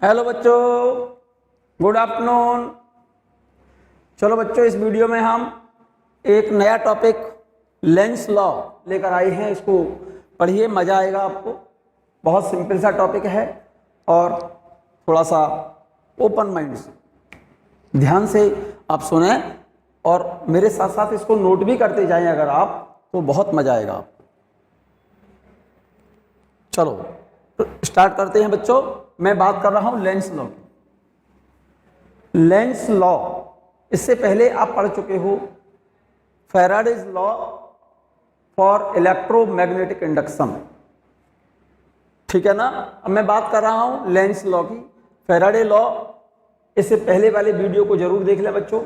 Hello बच्चों, good afternoon. चलो बच्चों, इस वीडियो में हम एक नया टॉपिक लेंस लॉ लेकर आए हैं। इसको पढ़िए, मज़ा आएगा आपको। बहुत सिंपल सा टॉपिक है और थोड़ा सा ओपन माइंड से ध्यान से आप सुने और मेरे साथ साथ इसको नोट भी करते जाएं अगर आप, तो बहुत मज़ा आएगा आपको। चलो तो स्टार्ट करते हैं बच्चों। मैं बात कर रहा हूं लेंस लॉ की। लेंस लॉ, इससे पहले आप पढ़ चुके हो Faraday's law for electromagnetic induction, ठीक है ना। अब मैं बात कर रहा हूं लेंस लॉ की, फैराडे लॉ। इससे पहले वाले वीडियो को जरूर देख लें बच्चों,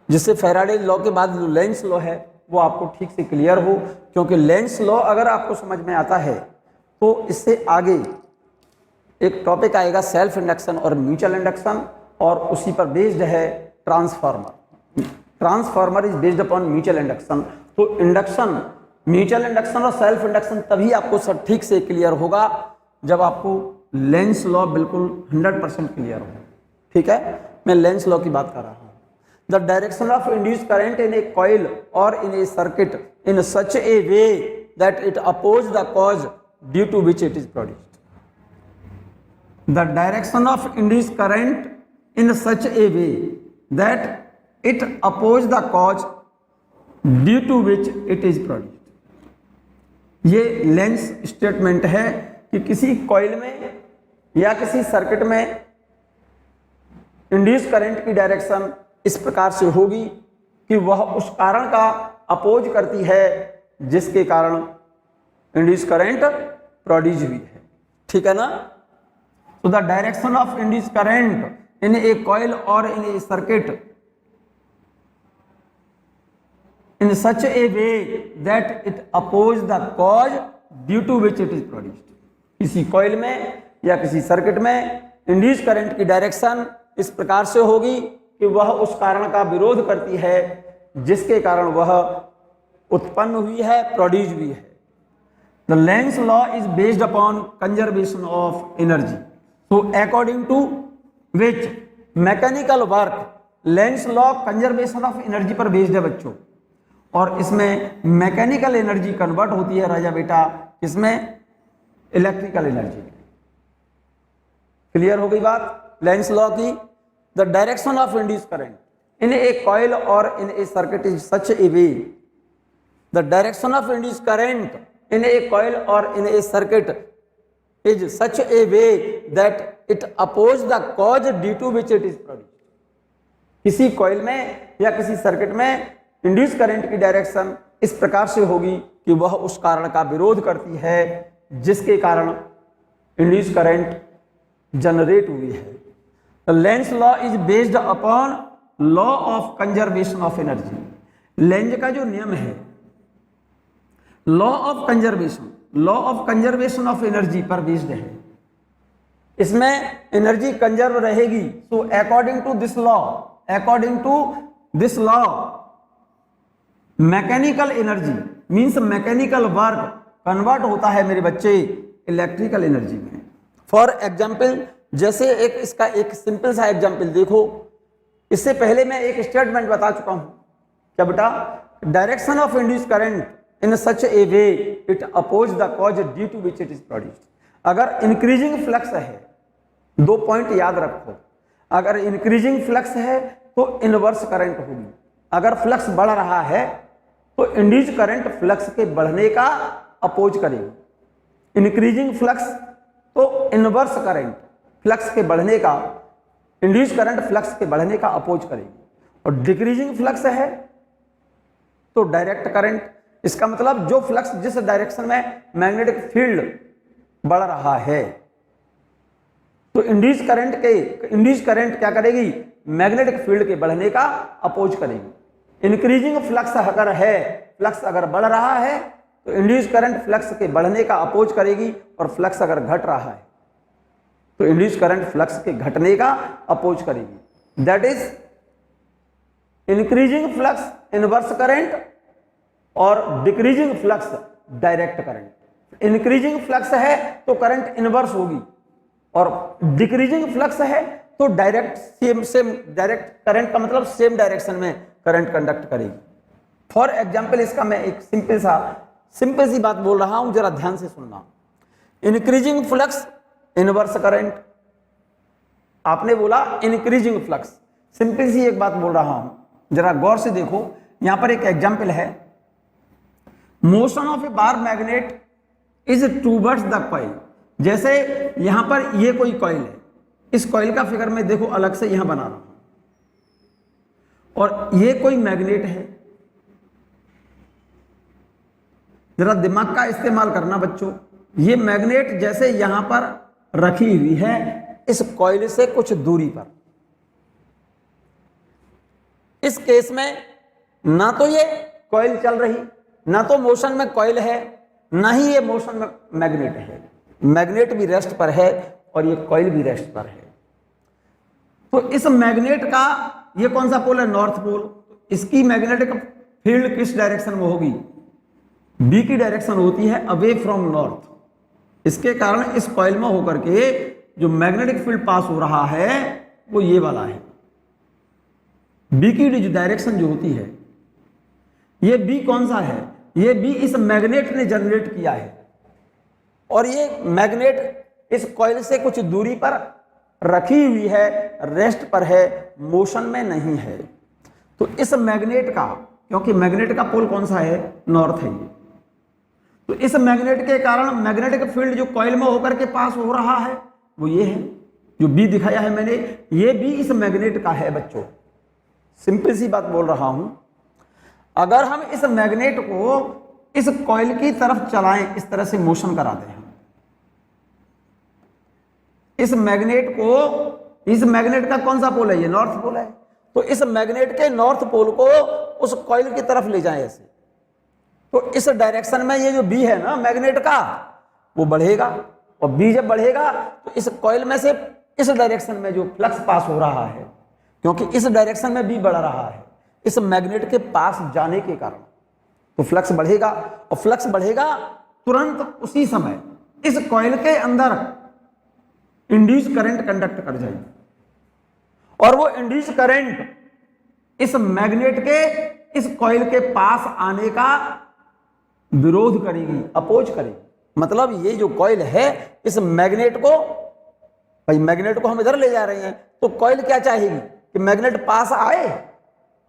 जिससे फैराडे लॉ के बाद जो लेंस लॉ है वो आपको ठीक से क्लियर हो। क्योंकि लेंस लॉ अगर आपको समझ में आता है तो इससे आगे एक टॉपिक आएगा सेल्फ इंडक्शन और म्यूचुअल इंडक्शन, और उसी पर बेस्ड है transformer. Transformer is based upon mutual induction. तो इंडक्शन, म्यूचुअल इंडक्शन और सेल्फ इंडक्शन तभी आपको सब ठीक से क्लियर होगा जब आपको लेंस लॉ बिल्कुल 100% क्लियर हो, ठीक है। मैं लेंस लॉ की बात कर रहा हूं। The direction of induce current in a coil और in a circuit in such a way that it oppose the cause due to which it is produced. The direction of induced current in such a way that it opposes the cause due to which it is produced. ये lens statement है कि किसी coil में या किसी circuit में induce current की direction इस प्रकार से होगी कि वह उस कारण का अपोज करती है जिसके कारण इंड्यूस करंट प्रोड्यूस हुई है, ठीक है ना। So the direction of induced current in a coil or in a circuit in such a way that it opposes the cause due to which it is produced. किसी coil में या किसी circuit में इंड्यूस करंट की direction इस प्रकार से होगी कि वह उस कारण का विरोध करती है जिसके कारण वह उत्पन्न हुई है, प्रोड्यूस हुई है। The Lenz law is based upon conservation of energy. So according to which mechanical work, Lenz law conservation of energy पर बेस्ड है बच्चों, और इसमें मैकेनिकल एनर्जी कन्वर्ट होती है राजा बेटा इसमें इलेक्ट्रिकल एनर्जी। क्लियर हो गई बात लेंस लॉ की। The direction of induce current in a coil और in a circuit is such a way, the direction of induce current in a coil or in a circuit is such a way that it opposes the cause due to which it is produced. किसी coil में या किसी circuit में induce current की direction इस प्रकार से होगी कि वह उस कारण का विरोध करती है जिसके कारण इंड्यूस करंट जनरेट हुई है। The Lenz law is based upon law of conservation of energy. Lenz का जो नियम है law of conservation, law of conservation of energy पर बेस्ड है। इसमें एनर्जी कंजर्व रहेगी। So according to this law, according to this law mechanical energy means mechanical work convert होता है मेरे बच्चे इलेक्ट्रिकल एनर्जी में। फॉर एग्जाम्पल, जैसे एक इसका एक सिंपल सा एग्जाम्पल देखो। इससे पहले मैं एक स्टेटमेंट बता चुका हूं, क्या बेटा, direction of induce current in such a way it opposes the cause due to which it is produced. अगर इंक्रीजिंग फ्लक्स है, दो पॉइंट याद रखो, अगर इंक्रीजिंग फ्लक्स है तो इनवर्स करंट होगी। अगर फ्लक्स बढ़ रहा है तो इंड्यूस करंट फ्लक्स के बढ़ने का अपोज करेगी। इंक्रीजिंग फ्लक्स तो इनवर्स करंट फ्लक्स के बढ़ने का, इंड्यूस करंट फ्लक्स के बढ़ने का अपोज करेगी। और डिक्रीजिंग फ्लक्स है तो डायरेक्ट करंट। इसका मतलब जो फ्लक्स जिस डायरेक्शन में मैग्नेटिक फील्ड बढ़ रहा है तो इंड्यूस करंट क्या करेगी, मैग्नेटिक फील्ड के बढ़ने का अपोज करेगी। इंक्रीजिंग फ्लक्स अगर है, फ्लक्स अगर बढ़ रहा है तो इंड्यूस करंट फ्लक्स के बढ़ने का अपोज करेगी, और फ्लक्स अगर घट रहा है तो इंड्यूस करंट फ्लक्स के घटने का अपोज करेगी। That is increasing flux inverse current और decreasing flux direct current. Increasing flux है तो करंट इनवर्स होगी और डिक्रीजिंग फ्लक्स है तो डायरेक्ट सेम डायरेक्ट करंट का मतलब सेम डायरेक्शन में करंट कंडक्ट करेगी। फॉर एग्जाम्पल इसका मैं एक सिंपल सी बात बोल रहा हूं, जरा ध्यान से सुनना। इंक्रीजिंग फ्लक्स इनवर्स करंट, आपने बोला इंक्रीजिंग फ्लक्स, सिंपल सी एक बात बोल रहा हूं, जरा गौर से देखो। यहां पर एक एग्जाम्पल है, motion of A bar magnet is towards the coil. जैसे यहां पर ये कोई कॉइल है, इस कॉइल का फिगर मैं देखो अलग से यहां बना रहा हूं, और ये कोई मैग्नेट है। जरा दिमाग का इस्तेमाल करना बच्चों, ये मैग्नेट जैसे यहां पर रखी हुई है इस कॉइल से कुछ दूरी पर। इस केस में ना तो ये कॉइल चल रही, ना तो मोशन में कॉइल है, ना ही ये मोशन में मैग्नेट है। मैग्नेट भी रेस्ट पर है और ये कॉइल भी रेस्ट पर है। तो इस मैग्नेट का ये कौन सा पोल है? North pole. इसकी मैग्नेटिक फील्ड किस डायरेक्शन में होगी? बी की डायरेक्शन होती है, अवे फ्रॉम नॉर्थ। इसके कारण इस कॉइल में होकर के जो मैग्नेटिक फील्ड पास हो रहा है वो ये वाला है। बी की जो डायरेक्शन जो होती है, ये बी कौन सा है? ये बी इस मैग्नेट ने जनरेट किया है, और ये मैग्नेट इस कॉइल से कुछ दूरी पर रखी हुई है, रेस्ट पर है, मोशन में नहीं है। तो इस मैग्नेट का, क्योंकि मैग्नेट का पोल कौन सा है? नॉर्थ है ये, तो इस मैग्नेट के कारण मैग्नेटिक फील्ड जो कॉइल में होकर के पास हो रहा है वो ये है, जो बी दिखाया है मैंने, ये बी इस मैग्नेट का है बच्चों। सिंपल सी बात बोल रहा हूं, अगर हम इस मैग्नेट को इस कॉइल की तरफ चलाएं, इस तरह से मोशन कराते हैं इस मैग्नेट को, इस मैग्नेट का कौन सा पोल है? ये नॉर्थ पोल है। तो इस मैग्नेट के नॉर्थ पोल को उस कॉइल की तरफ ले जाएं ऐसे, तो इस डायरेक्शन में ये जो बी है ना मैग्नेट का, वो बढ़ेगा, और बी जब बढ़ेगा तो इस कॉइल में से इस डायरेक्शन में जो फ्लक्स पास हो रहा है, क्योंकि इस डायरेक्शन में बी बढ़ रहा है इस मैग्नेट के पास जाने के कारण, तो फ्लक्स बढ़ेगा, और फ्लक्स बढ़ेगा तुरंत उसी समय इस कॉइल के अंदर इंड्यूस करंट कंडक्ट कर जाएगी, और वो इंड्यूस करंट इस मैग्नेट के इस कॉइल के पास आने का विरोध करेगी, अपोज करेगी। मतलब ये जो कॉइल है इस मैग्नेट को, भाई मैग्नेट को हम इधर ले जा रहे हैं, तो कॉइल क्या चाहेगी कि मैग्नेट पास आए,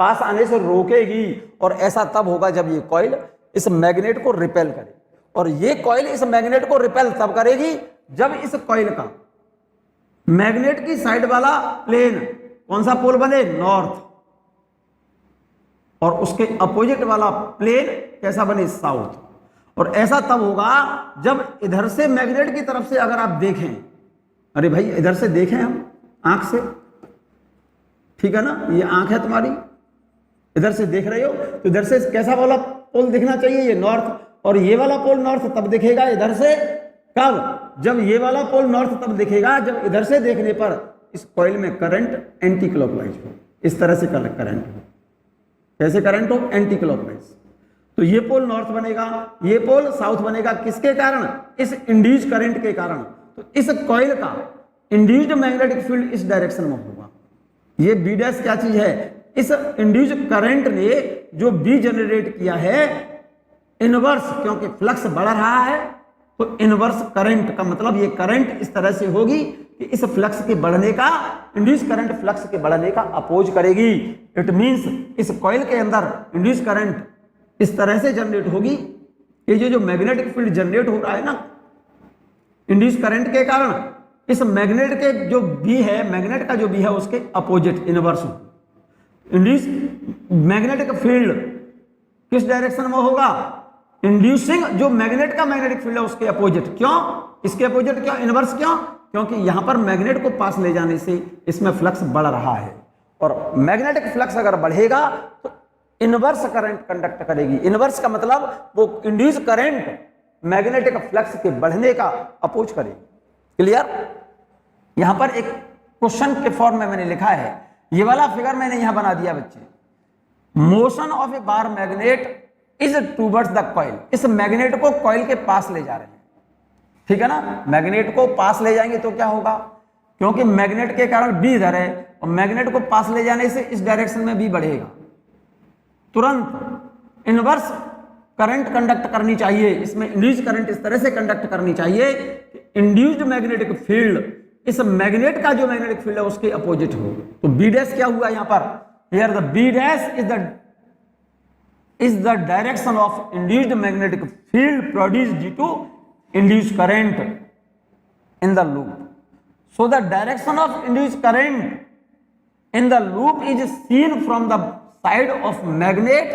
पास आने से रोकेगी, और ऐसा तब होगा जब ये कॉइल इस मैग्नेट को रिपेल करे, और ये कॉइल इस मैग्नेट को रिपेल तब करेगी जब इस कॉइल का मैग्नेट की साइड वाला प्लेन कौन सा पोल बने? नॉर्थ, और उसके अपोजिट वाला प्लेन कैसा बने? साउथ। और ऐसा तब होगा जब इधर से मैग्नेट की तरफ से अगर आप देखें, अरे भाई इधर से देखें हम आंख से, ठीक है ना, ये आंख है तुम्हारी, इधर से देख रहे हो, तो इधर से कैसा वाला पोल दिखना चाहिए? ये नॉर्थ, और ये वाला पोल नॉर्थ तब दिखेगा इधर से, कब? जब ये वाला पोल नॉर्थ तब दिखेगा जब इधर से देखने पर इस कॉइल में करंट एंटी क्लॉकवाइज हो, इस तरह से करंट हो। कैसे करंट हो? Anti clockwise. तो ये पोल नॉर्थ बनेगा, ये पोल साउथ बनेगा, किसके कारण? इस इंड्यूस करंट के कारण। तो इस कॉइल का इंड्यूस्ड मैग्नेटिक फील्ड इस डायरेक्शन में होगा। ये बी डैश क्या चीज है? इस इंड्यूस करंट ने जो बी जनरेट किया है इनवर्स, क्योंकि फ्लक्स बढ़ रहा है तो इनवर्स करंट का मतलब ये करंट इस तरह से होगी कि इस फ्लक्स के बढ़ने का, इंड्यूस करंट फ्लक्स के बढ़ने का अपोज करेगी। इट मींस इस कॉइल के अंदर इंड्यूस करंट इस तरह से जनरेट होगी, ये जो मैग्नेटिक फील्ड जनरेट हो रहा है ना इंड्यूस करंट के कारण, इस मैग्नेट के जो बी है, मैग्नेट का जो बी है उसके अपोजिट इनवर्स हो। इंड्यूस मैग्नेटिक फील्ड किस डायरेक्शन में होगा? इंड्यूसिंग जो मैग्नेट का मैग्नेटिक फील्ड है उसके अपोजिट। क्यों? इसके अपोजिट क्यों? इनवर्स क्यों? क्योंकि यहां पर मैग्नेट को पास ले जाने से इसमें फ्लक्स बढ़ रहा है, और मैग्नेटिक फ्लक्स अगर बढ़ेगा तो इनवर्स करंट कंडक्ट करेगी। इनवर्स का मतलब वो इंड्यूस करंट मैग्नेटिक फ्लक्स के बढ़ने का अपोज करेगी। क्लियर? यहां पर एक क्वेश्चन के फॉर्म में मैंने लिखा है, ये वाला फिगर मैंने यहां बना दिया बच्चे। Motion of A bar magnet is towards the coil. इस मैग्नेट को कॉइल के पास ले जा रहे हैं, ठीक है ना। मैग्नेट को पास ले जाएंगे तो क्या होगा, क्योंकि मैग्नेट के कारण बी इधर है और मैग्नेट को पास ले जाने से इस डायरेक्शन में बी बढ़ेगा, तुरंत इनवर्स करंट कंडक्ट करनी चाहिए, इसमें इंड्यूस्ड करंट इस तरह से कंडक्ट करनी चाहिए कि इंड्यूस्ड मैग्नेटिक फील्ड इस मैग्नेट का जो मैग्नेटिक फील्ड है उसके अपोजिट हो। तो बी डैश क्या हुआ यहां पर, here the B dash is the direction of induced magnetic field produced due to induced current in the loop. So the direction of induced current in the loop is seen from the side of magnet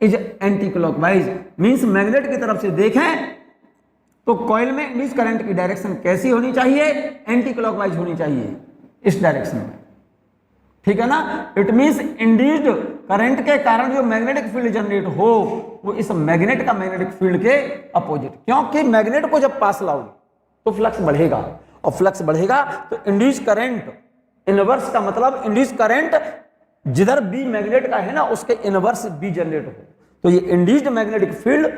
is anti-clockwise, means magnet की तरफ से देखें तो coil में induced current की direction कैसी होनी चाहिए, एंटी क्लॉकवाइज होनी चाहिए, इस डायरेक्शन में, ठीक है ना। इट मींस इंड्यूस्ड करंट के कारण जो मैग्नेटिक फील्ड जनरेट हो वो इस मैग्नेट का मैग्नेटिक फील्ड के अपोजिट, क्योंकि मैग्नेट को जब पास लाओगे तो फ्लक्स बढ़ेगा और फ्लक्स बढ़ेगा तो इंड्यूस्ड करंट इनवर्स का मतलब इंड्यूस्ड करंट जिधर बी मैग्नेट का है ना उसके इनवर्स बी जनरेट हो। तो ये इंड्यूस्ड मैग्नेटिक फील्ड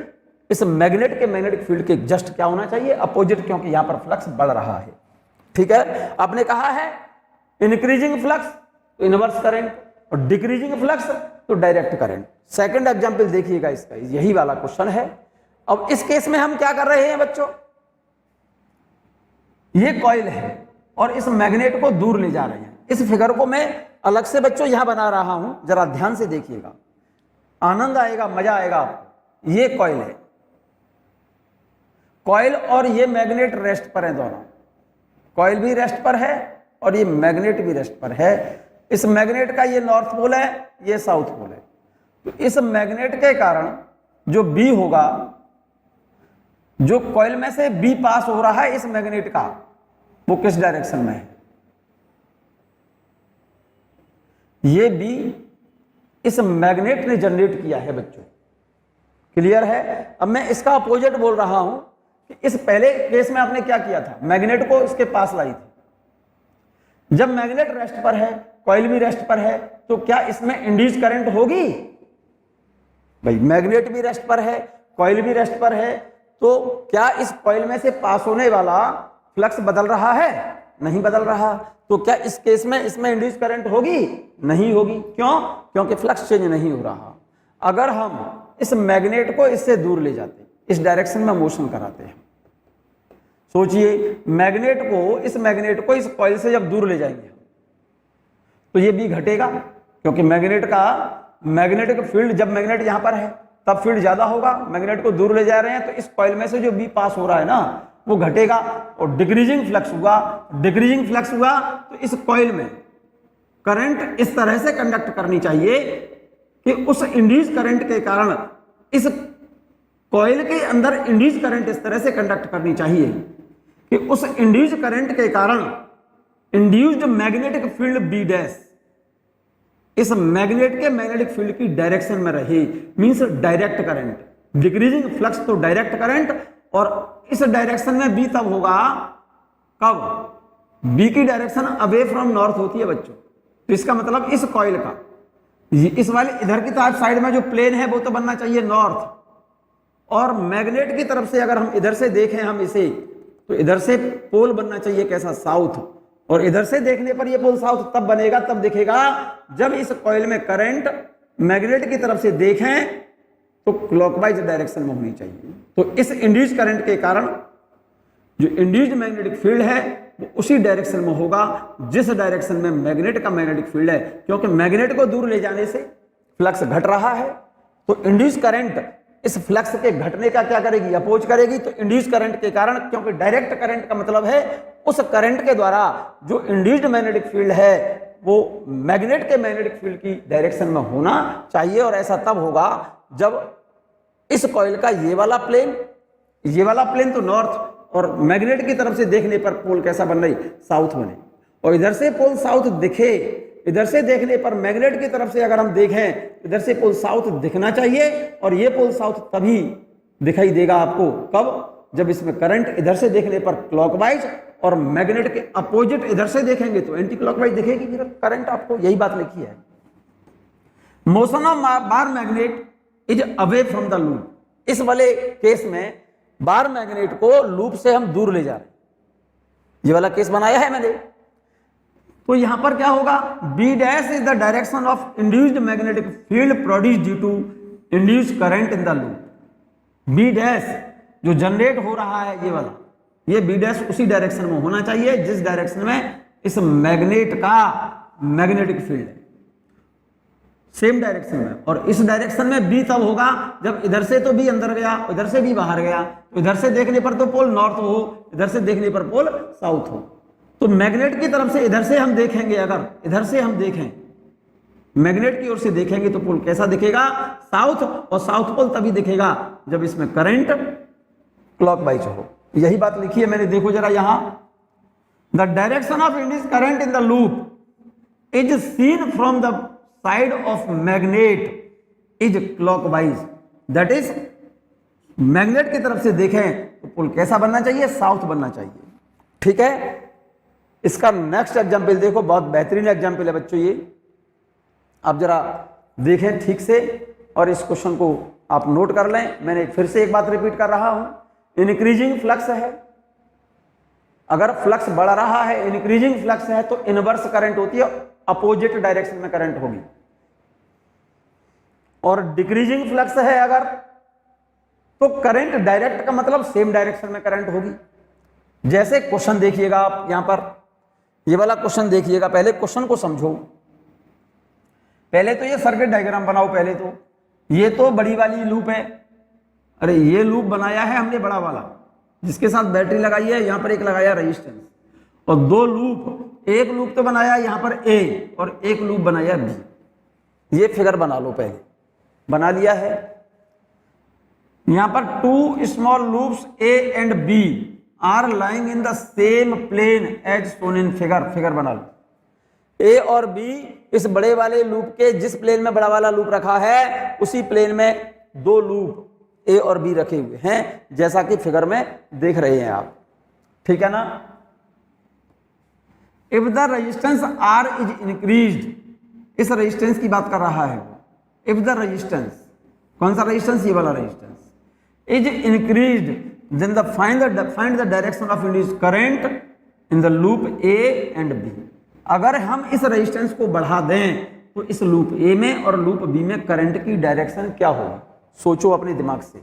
इस मैग्नेट के मैग्नेटिक फील्ड के जस्ट क्या होना चाहिए, अपोजिट, क्योंकि यहां पर फ्लक्स बढ़ रहा है, ठीक है। आपने कहा है इंक्रीजिंग फ्लक्स तो इनवर्स करंट और डिक्रीजिंग फ्लक्स तो डायरेक्ट करंट। सेकंड एग्जांपल देखिएगा इसका, यही वाला क्वेश्चन है। अब इस केस में हम क्या कर रहे हैं बच्चों, ये कॉइल है और इस मैग्नेट को दूर ले जा रहे हैं। इस फिगर को मैं अलग से बच्चों यहां बना रहा हूं, जरा ध्यान से देखिएगा, आनंद आएगा, मजा आएगा आपको। ये कॉइल है, कॉइल और ये मैग्नेट रेस्ट पर है, दोनों कॉइल भी रेस्ट पर है और ये मैग्नेट भी रेस्ट पर है। इस मैग्नेट का ये नॉर्थ पोल है, ये साउथ पोल है। तो इस मैग्नेट के कारण जो बी होगा, जो कॉइल में से बी पास हो रहा है इस मैग्नेट का, वो किस डायरेक्शन में है, ये बी इस मैग्नेट ने जनरेट किया है बच्चों, क्लियर है। अब मैं इसका अपोजिट बोल रहा हूं कि इस पहले केस में आपने क्या किया था, मैग्नेट को इसके पास लाई थी। जब मैग्नेट रेस्ट पर है, कॉइल भी रेस्ट पर है, तो क्या इसमें इंड्यूस्ड करंट होगी, भाई मैग्नेट भी रेस्ट पर है, कॉइल भी रेस्ट पर है, तो क्या इस कॉइल में से पास होने वाला फ्लक्स बदल रहा है, नहीं बदल रहा। तो क्या इस केस में इसमें इंड्यूस्ड करंट होगी, नहीं होगी। क्यों, क्योंकि फ्लक्स चेंज नहीं हो रहा। अगर हम इस मैग्नेट को इससे दूर ले जाते, इस डायरेक्शन में मोशन कराते हैं, सोचिए मैग्नेट को इस कॉइल से जब दूर ले जाएंगे तो ये बी घटेगा, क्योंकि मैग्नेट का मैग्नेटिक फील्ड, जब मैग्नेट यहां पर है तब फील्ड ज्यादा होगा, मैग्नेट को दूर ले जा रहे हैं तो इस कॉइल में से जो बी पास हो रहा है ना वो घटेगा और डिक्रीजिंग फ्लक्स हुआ। डिक्रीजिंग फ्लक्स हुआ तो इस कॉइल में करंट इस तरह से कंडक्ट करनी चाहिए कि उस इंड्यूस्ड करंट के कारण इस कॉइल के अंदर इंड्यूस्ड करंट इस तरह से कंडक्ट करनी चाहिए कि उस इंड्यूस्ड करंट के कारण induced magnetic field B dash इस मैग्नेट के मैग्नेटिक फील्ड की डायरेक्शन में रहे, means direct current. Decreasing flux तो डायरेक्ट करंट, और इस डायरेक्शन में बी तब होगा कब, बी की डायरेक्शन अवे फ्रॉम नॉर्थ होती है बच्चों। तो इसका मतलब इस कॉइल का इस वाले इधर की तरफ साइड में जो प्लेन है वो तो बनना चाहिए नॉर्थ, और मैग्नेट की तरफ से अगर हम इधर से देखें हम इसे, तो इधर से पोल बनना चाहिए कैसा, साउथ। और इधर से देखने पर ये पोल साउथ तब बनेगा, तब दिखेगा जब इस कॉइल में करंट मैग्नेट की तरफ से देखें तो क्लॉकवाइज डायरेक्शन में होनी चाहिए। तो इस इंड्यूस्ड करंट के कारण जो इंड्यूस्ड मैग्नेटिक फील्ड है वो उसी डायरेक्शन में होगा जिस डायरेक्शन में मैग्नेट का मैग्नेटिक फील्ड है, क्योंकि मैग्नेट को दूर ले जाने से फ्लक्स घट रहा है। तो इंड्यूस्ड करंट इस फ्लक्स के घटने का क्या करेगी, अपोज करेगी। तो इंड्यूस्ड करंट के कारण, क्योंकि डायरेक्ट करंट का मतलब है उस करंट के द्वारा जो इंड्यूस्ड मैग्नेटिक फील्ड है वो मैग्नेट के मैग्नेटिक फील्ड की डायरेक्शन में होना चाहिए। और ऐसा तब होगा जब इस कॉइल का ये वाला प्लेन तो नॉर्थ, और मैग्नेट की तरफ से देखने पर पोल कैसा बन रही, साउथ बने। और इधर से पोल साउथ दिखे, इधर से देखने पर मैग्नेट की तरफ से अगर हम देखें इधर से पोल साउथ दिखना चाहिए, और ये पोल साउथ तभी दिखाई देगा आपको कब, जब इसमें करंट इधर से देखने पर क्लॉकवाइज और मैग्नेट के अपोजिट इधर से देखेंगे तो एंटी क्लॉकवाइज दिखेगी करंट आपको। यही बात लिखी है। Motion of bar magnet is away from the loop. इस वाले केस में बार मैग्नेट को लूप से हम दूर ले जा रहे हैं। ये वाला केस बनाया है मैंने। तो यहां पर क्या होगा, B dash is the direction of induced magnetic field produced due to induced current in the loop. B dash जो जनरेट हो रहा है ये वाला, ये बी डैश उसी डायरेक्शन में होना चाहिए जिस डायरेक्शन में इस मैग्नेट का मैग्नेटिक फील्ड है, सेम डायरेक्शन में। और इस डायरेक्शन में बी तब होगा जब इधर से तो बी अंदर गया, इधर से बी बाहर गया। तो इधर से देखने पर तो पोल नॉर्थ हो, इधर से देखने पर पोल साउथ हो। तो मैग्नेट की तरफ से इधर से हम देखेंगे, अगर इधर से हम देखें मैग्नेट की ओर से देखेंगे तो पोल कैसा दिखेगा, साउथ। और साउथ पोल तभी दिखेगा जब इसमें करंट क्लॉकवाइज हो। यही बात लिखी है मैंने, देखो जरा यहां, the direction of induced current in the loop is seen from the side of magnet is clockwise. That is magnet की तरफ से देखें तो पोल कैसा बनना चाहिए, साउथ बनना चाहिए। ठीक है, इसका नेक्स्ट एग्जाम्पल देखो, बहुत बेहतरीन एग्जाम्पल है बच्चों ये। आप जरा देखें ठीक से और इस क्वेश्चन को आप नोट कर लें। मैंने फिर से एक बात रिपीट कर रहा हूं, इंक्रीजिंग फ्लक्स है, अगर फ्लक्स बढ़ रहा है, इंक्रीजिंग फ्लक्स है, तो इनवर्स करंट होती है, अपोजिट डायरेक्शन में करंट होगी। और डिक्रीजिंग फ्लक्स है अगर, तो करंट डायरेक्ट का मतलब सेम डायरेक्शन में करंट होगी। जैसे क्वेश्चन देखिएगा आप यहां पर, ये वाला क्वेश्चन देखिएगा, पहले क्वेश्चन को समझो। पहले तो ये सर्किट डायग्राम बनाओ। पहले तो ये तो बड़ी वाली लूप है, अरे ये लूप बनाया है हमने बड़ा वाला, जिसके साथ बैटरी लगाई है, यहां पर एक लगाया रेजिस्टेंस, और दो लूप, एक लूप तो बनाया यहां पर ए और एक लूप बनाया बी। ये फिगर बना लो, पहले बना लिया है। यहां पर two small loops A and B are lying in the same plane as shown in figure. Figure बना लो, ए और बी इस बड़े वाले लूप के जिस प्लेन में बड़ा वाला लूप रखा है उसी प्लेन में दो लूप ए और बी रखे हुए हैं, जैसा कि फिगर में देख रहे हैं आप। ठीक है ना। If the resistance R is increased, इस रेजिस्टेंस की बात कर रहा है। इफ द रेजिस्टेंस, कौन सा रेजिस्टेंस, ये वाला resistance, is increased, then the find the direction of induced current in the loop A and B. अगर हम इस रेजिस्टेंस को बढ़ा दें तो इस लूप ए में और लूप बी में करंट की डायरेक्शन क्या होगी, सोचो अपने दिमाग से।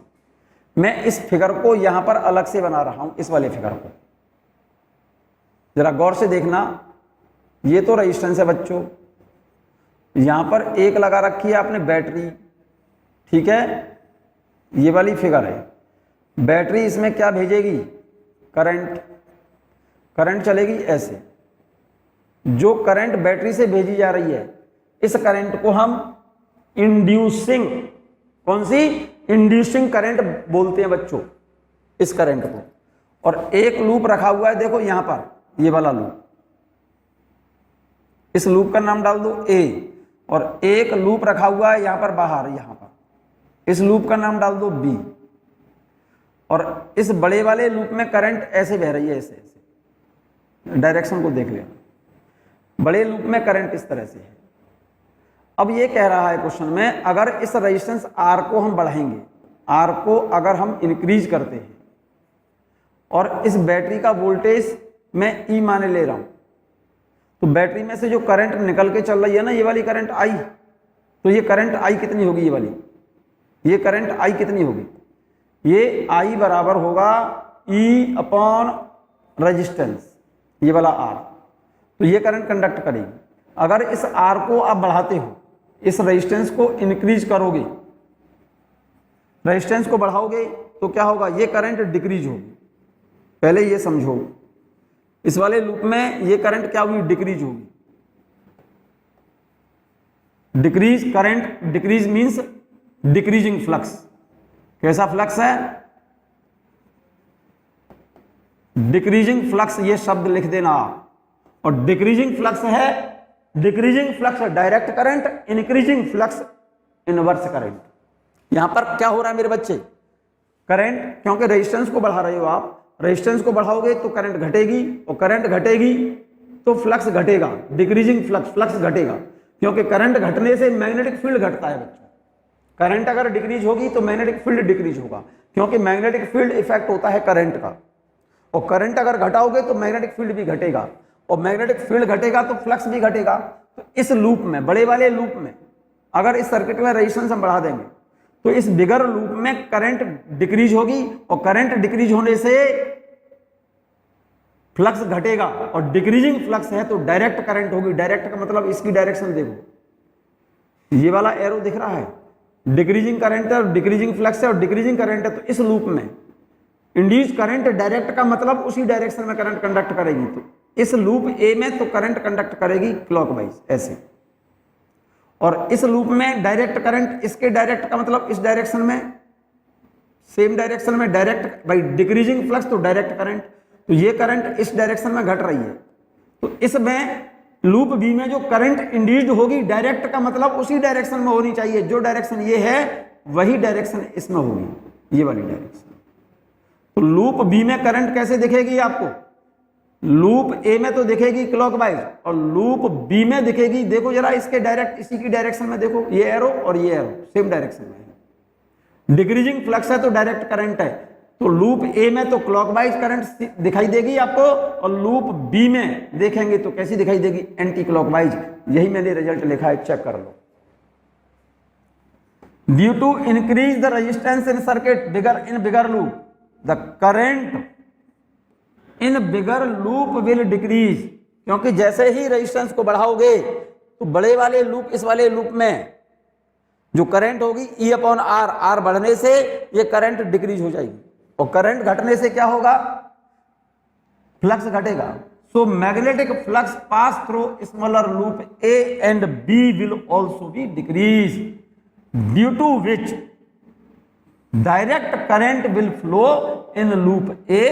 मैं इस फिगर को यहां पर अलग से बना रहा हूं, इस वाले फिगर को जरा गौर से देखना। ये तो रेजिस्टेंस है बच्चों, यहां पर एक लगा रखी है आपने बैटरी, ठीक है, ये वाली फिगर है। बैटरी इसमें क्या भेजेगी, करंट, करंट चलेगी ऐसे। जो करंट बैटरी से भेजी जा रही है, इस करंट को हम इंड्यूसिंग, कौन सी, इंड्यूसिंग करंट बोलते हैं बच्चों इस करंट को। और एक लूप रखा हुआ है, देखो यहां पर, ये वाला लूप, इस लूप का नाम डाल दो ए, और एक लूप रखा हुआ है यहां पर बाहर, यहां पर, इस लूप का नाम डाल दो बी। और इस बड़े वाले लूप में करंट ऐसे बह रही है, ऐसे ऐसे, डायरेक्शन को देख लेना। बड़े लूप में करंट इस तरह से है। अब ये कह रहा है क्वेश्चन में, अगर इस रेजिस्टेंस आर को हम बढ़ाएंगे, आर को अगर हम इंक्रीज करते हैं, और इस बैटरी का वोल्टेज मैं ई माने ले रहा हूं, तो बैटरी में से जो करंट निकल के चल रही है ना, ये वाली करंट आई, तो ये करंट आई कितनी होगी, ये वाली, ये करंट आई कितनी होगी, ये आई बराबर होगा ई अपॉन रेजिस्टेंस, ये वाला आर। तो ये करंट कंडक्ट करेगी। अगर इस आर को आप बढ़ाते हो, इस रेजिस्टेंस को इंक्रीज करोगे, रेजिस्टेंस को बढ़ाओगे, तो क्या होगा, ये करंट डिक्रीज होगी। पहले ये समझो, इस वाले लूप में ये करंट क्या हुई, डिक्रीज होगी। Decrease current, decrease means decreasing flux. कैसा फ्लक्स है, डिक्रीजिंग फ्लक्स, ये शब्द लिख देना आप। और डिक्रीजिंग फ्लक्स है, decreasing flux direct current, increasing flux inverse current. यहां पर क्या हो रहा है मेरे बच्चे, करंट, क्योंकि रेजिस्टेंस को बढ़ा रहे हो आप, रेजिस्टेंस को बढ़ाओगे तो करंट घटेगी, और करंट घटेगी तो फ्लक्स घटेगा, डिक्रीजिंग फ्लक्स, फ्लक्स घटेगा, क्योंकि करंट घटने से मैग्नेटिक फील्ड घटता है बच्चों। करंट अगर डिक्रीज होगी तो मैग्नेटिक फील्ड डिक्रीज होगा, क्योंकि मैग्नेटिक फील्ड इफेक्ट होता है करंट का, और करंट अगर घटाओगे तो मैग्नेटिक फील्ड भी घटेगा, और मैग्नेटिक फील्ड घटेगा तो फ्लक्स भी घटेगा। तो इस लूप में, बड़े वाले लूप में, अगर इस सर्किट में रेजिस्टेंस हम बढ़ा देंगे तो इस बिगर लूप में करंट डिक्रीज होगी, और करंट डिक्रीज होने से फ्लक्स घटेगा, और डिक्रीजिंग फ्लक्स है तो डायरेक्ट करंट होगी। डायरेक्ट का मतलब इसकी डायरेक्शन देखो, ये वाला एरो दिख रहा है, डिक्रीजिंग करंट है और डिक्रीजिंग फ्लक्स है और डिक्रीजिंग करंट है। तो इस लूप में इंड्यूस करंट डायरेक्ट का मतलब उसी डायरेक्शन में करंट कंडक्ट करेगी। तो इस लूप ए में तो करंट कंडक्ट करेगी क्लॉकवाइज ऐसे, और इस लूप में डायरेक्ट करंट, इसके डायरेक्ट का मतलब इस डायरेक्शन में, सेम डायरेक्शन में डायरेक्ट, बाई डिक्रीजिंग फ्लक्स तो डायरेक्ट करंट, तो ये करंट इस डायरेक्शन में घट रही है। तो इसमें लूप बी में जो करंट इंड्यूस्ड होगी, डायरेक्ट का मतलब उसी डायरेक्शन में होनी चाहिए, जो डायरेक्शन ये है वही डायरेक्शन इसमें होगी, ये वाली डायरेक्शन। तो लूप बी में करंट कैसे दिखेगी आपको? लूप ए में तो दिखेगी क्लॉकवाइज, और लूप बी में दिखेगी, देखो जरा इसके डायरेक्ट, इसी की डायरेक्शन में देखो, ये एरो और ये एरो सेम डायरेक्शन में है। डिक्रीजिंग फ्लक्स है तो डायरेक्ट करंट है, तो लूप ए में तो क्लॉकवाइज करंट दिखाई देगी आपको, और लूप बी में देखेंगे तो कैसी दिखाई देगी? Anti clockwise. यही मैंने रिजल्ट लिखा है, चेक कर लो। Due to increase the resistance in circuit in bigger loop, the current in bigger loop will decrease. क्योंकि जैसे ही रेजिस्टेंस को बढ़ाओगे तो बड़े वाले लूप, इस वाले लूप में जो करंट होगी E अपॉन आर, आर बढ़ने से ये करंट डिक्रीज हो जाएगी, और करंट घटने से क्या होगा? फ्लक्स घटेगा। So magnetic flux pass through smaller loop A and B will also be decrease, due to which direct current will flow in loop A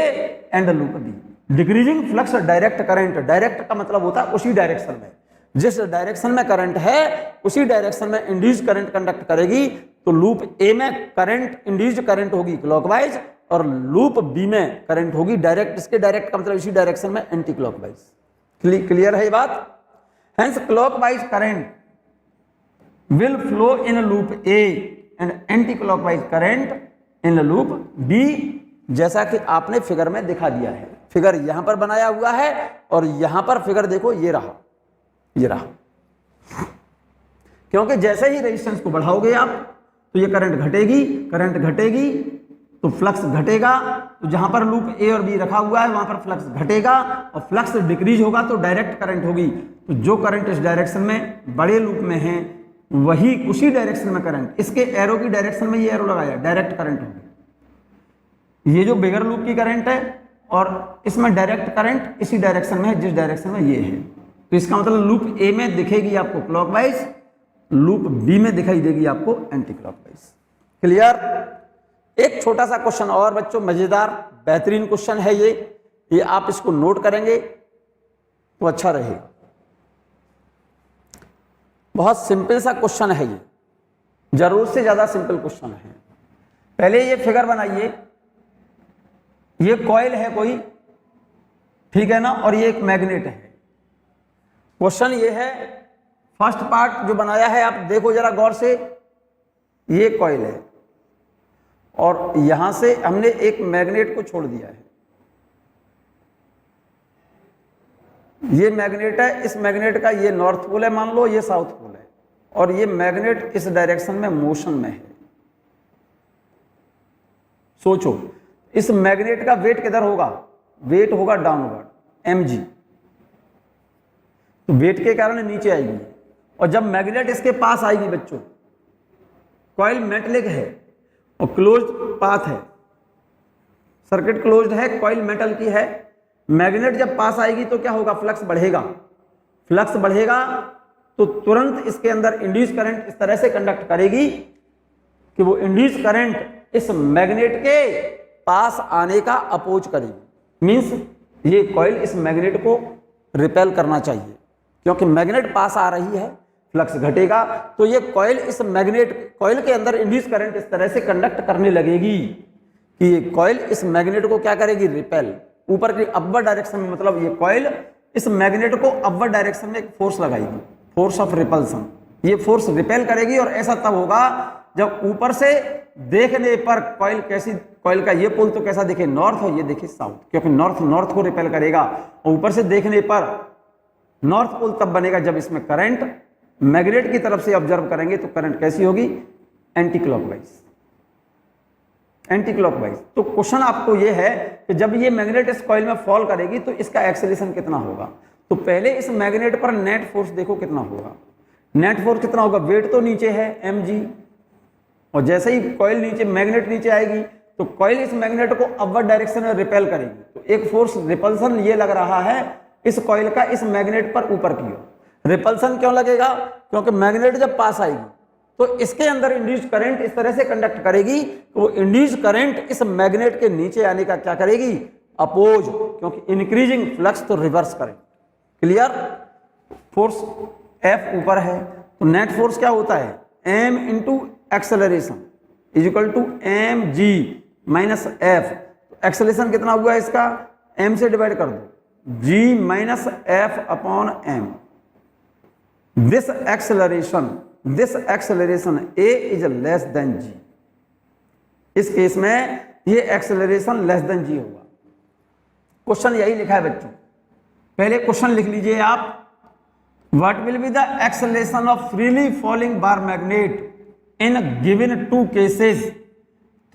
and loop B. Decreasing flux direct current, direct का मतलब होता है उसी direction में, जिस direction में current है उसी डायरेक्शन में इंड्यूस करंट कंडक्ट करेगी। तो लूप ए में करंट, इंड्यूस्ड करंट होगी क्लॉकवाइज, और लूप बी में करंट होगी डायरेक्ट, इसके डायरेक्ट का मतलब इसी डायरेक्शन में एंटी क्लॉकवाइज। क्लियर है ये बात? Hence clockwise current will flow in loop A and anti clockwise current in loop B, जैसा कि आपने फिगर में दिखा दिया है। फिगर यहां पर बनाया हुआ है, और यहां पर फिगर देखो, ये रहा, ये रहा। क्योंकि जैसे ही रेजिस्टेंस को बढ़ाओगे आप तो ये करंट घटेगी, करंट घटेगी तो फ्लक्स घटेगा, तो जहां पर लूप ए और बी रखा हुआ है वहां पर फ्लक्स घटेगा, और फ्लक्स डिक्रीज होगा तो डायरेक्ट करंट होगी। तो जो करंट इस डायरेक्शन में बड़े लूप में है वही उसी डायरेक्शन में करंट, इसके एरो की डायरेक्शन में ये एरो लगाया, डायरेक्ट करंट होगी। ये जो बिगर लूप की करंट है और इसमें डायरेक्ट करंट इसी डायरेक्शन में है जिस डायरेक्शन में ये है। तो इसका मतलब लूप ए में दिखेगी आपको क्लॉकवाइज, लूप बी में दिखाई देगी आपको एंटी क्लॉकवाइज। क्लियर? एक छोटा सा क्वेश्चन और बच्चों, मजेदार बेहतरीन क्वेश्चन है ये आप इसको नोट करेंगे तो अच्छा रहेगा। बहुत सिंपल सा क्वेश्चन है ये, जरूरत से ज्यादा सिंपल क्वेश्चन है। पहले ये फिगर बनाइए, ये कॉइल है कोई, ठीक है ना, और ये एक मैग्नेट है। क्वेश्चन ये है, फर्स्ट पार्ट जो बनाया है आप देखो जरा गौर से, ये कॉइल है और यहां से हमने एक मैग्नेट को छोड़ दिया है। ये मैग्नेट है, इस मैग्नेट का ये नॉर्थ पोल है मान लो, ये साउथ पोल है, और ये मैग्नेट इस डायरेक्शन में मोशन में है। सोचो इस मैग्नेट का वेट किधर होगा? वेट होगा डाउनवर्ड, mg, तो वेट के कारण नीचे आएगी। और जब मैग्नेट इसके पास आएगी बच्चों, कॉइल मेटलिक है और क्लोज्ड पाथ है, सर्किट क्लोज्ड है, कॉइल मेटल की है। मैग्नेट जब पास आएगी तो क्या होगा? फ्लक्स बढ़ेगा। फ्लक्स बढ़ेगा तो तुरंत इसके अंदर इंड्यूस करंट इस तरह से कंडक्ट करेगी कि वो इंड्यूस करंट इस मैग्नेट के पास आने का अपोज करेगी। मींस ये कॉइल इस मैग्नेट को रिपेल करना चाहिए, क्योंकि मैग्नेट पास आ रही है, फ्लक्स घटेगा तो ये कॉइल इस मैग्नेट, कॉइल के अंदर इंड्यूस करंट इस तरह से कंडक्ट करने लगेगी कि ये कॉइल इस मैग्नेट को क्या करेगी? रिपेल, ऊपर की अपवर्ड डायरेक्शन में। मतलब ये कॉइल इस मैग्नेट को अपवर्ड डायरेक्शन में एक फोर्स लगाएगी, फोर्स ऑफ रिपल्सन। ये फोर्स रिपेल करेगी, और ऐसा तब होगा जब ऊपर से देखने पर कॉइल कैसी कॉइल का ये पोल तो कैसा दिखे, नॉर्थ, और ये देखे साउथ, क्योंकि नॉर्थ नॉर्थ को रिपेल करेगा। और ऊपर से देखने पर नॉर्थ पोल तब बनेगा जब इसमें करंट मैग्नेट की तरफ से ऑब्जर्व करेंगे तो करंट कैसी होगी, एंटी क्लॉकवाइज, एंटी क्लॉकवाइज। तो क्वेश्चन आपको ये है कि जब ये मैग्नेट इस कॉइल में फॉल करेगी तो इसका एक्सेलरेशन कितना होगा। तो पहले इस मैग्नेट पर नेट फोर्स देखो कितना होगा। नेट फोर्स कितना होगा, वेट तो नीचे है mg, और जैसे ही कॉइल नीचे, मैग्नेट नीचे आएगी तो कॉइल इस मैग्नेट को अपवर्ड डायरेक्शन में रिपेल करेगी। तो एक फोर्स रिपल्सन ये लग रहा है इस कॉइल का इस मैग्नेट पर ऊपर की ओर। रिपल्सन क्यों लगेगा, क्योंकि मैग्नेट जब पास आएगी तो इसके अंदर इंड्यूस्ड करंट इस तरह से कंडक्ट करेगी तो वो इंड्यूस्ड करंट इस मैग्नेट के नीचे आने का क्या करेगी, अपोज, क्योंकि इंक्रीजिंग फ्लक्स तो reverse current. Clear. Force F ऊपर है तो नेट फोर्स क्या होता है, m into acceleration is equal to m g minus f. Acceleration कितना हुआ इसका, m से डिवाइड कर दो, g minus f upon m। This acceleration a is less than g। इस केस में ये एक्सेलरेशन लेस देन g होगा। क्वेश्चन यही लिखा है बच्चों। पहले क्वेश्चन लिख लीजिए आप, what will be the acceleration of freely falling bar magnet in given two cases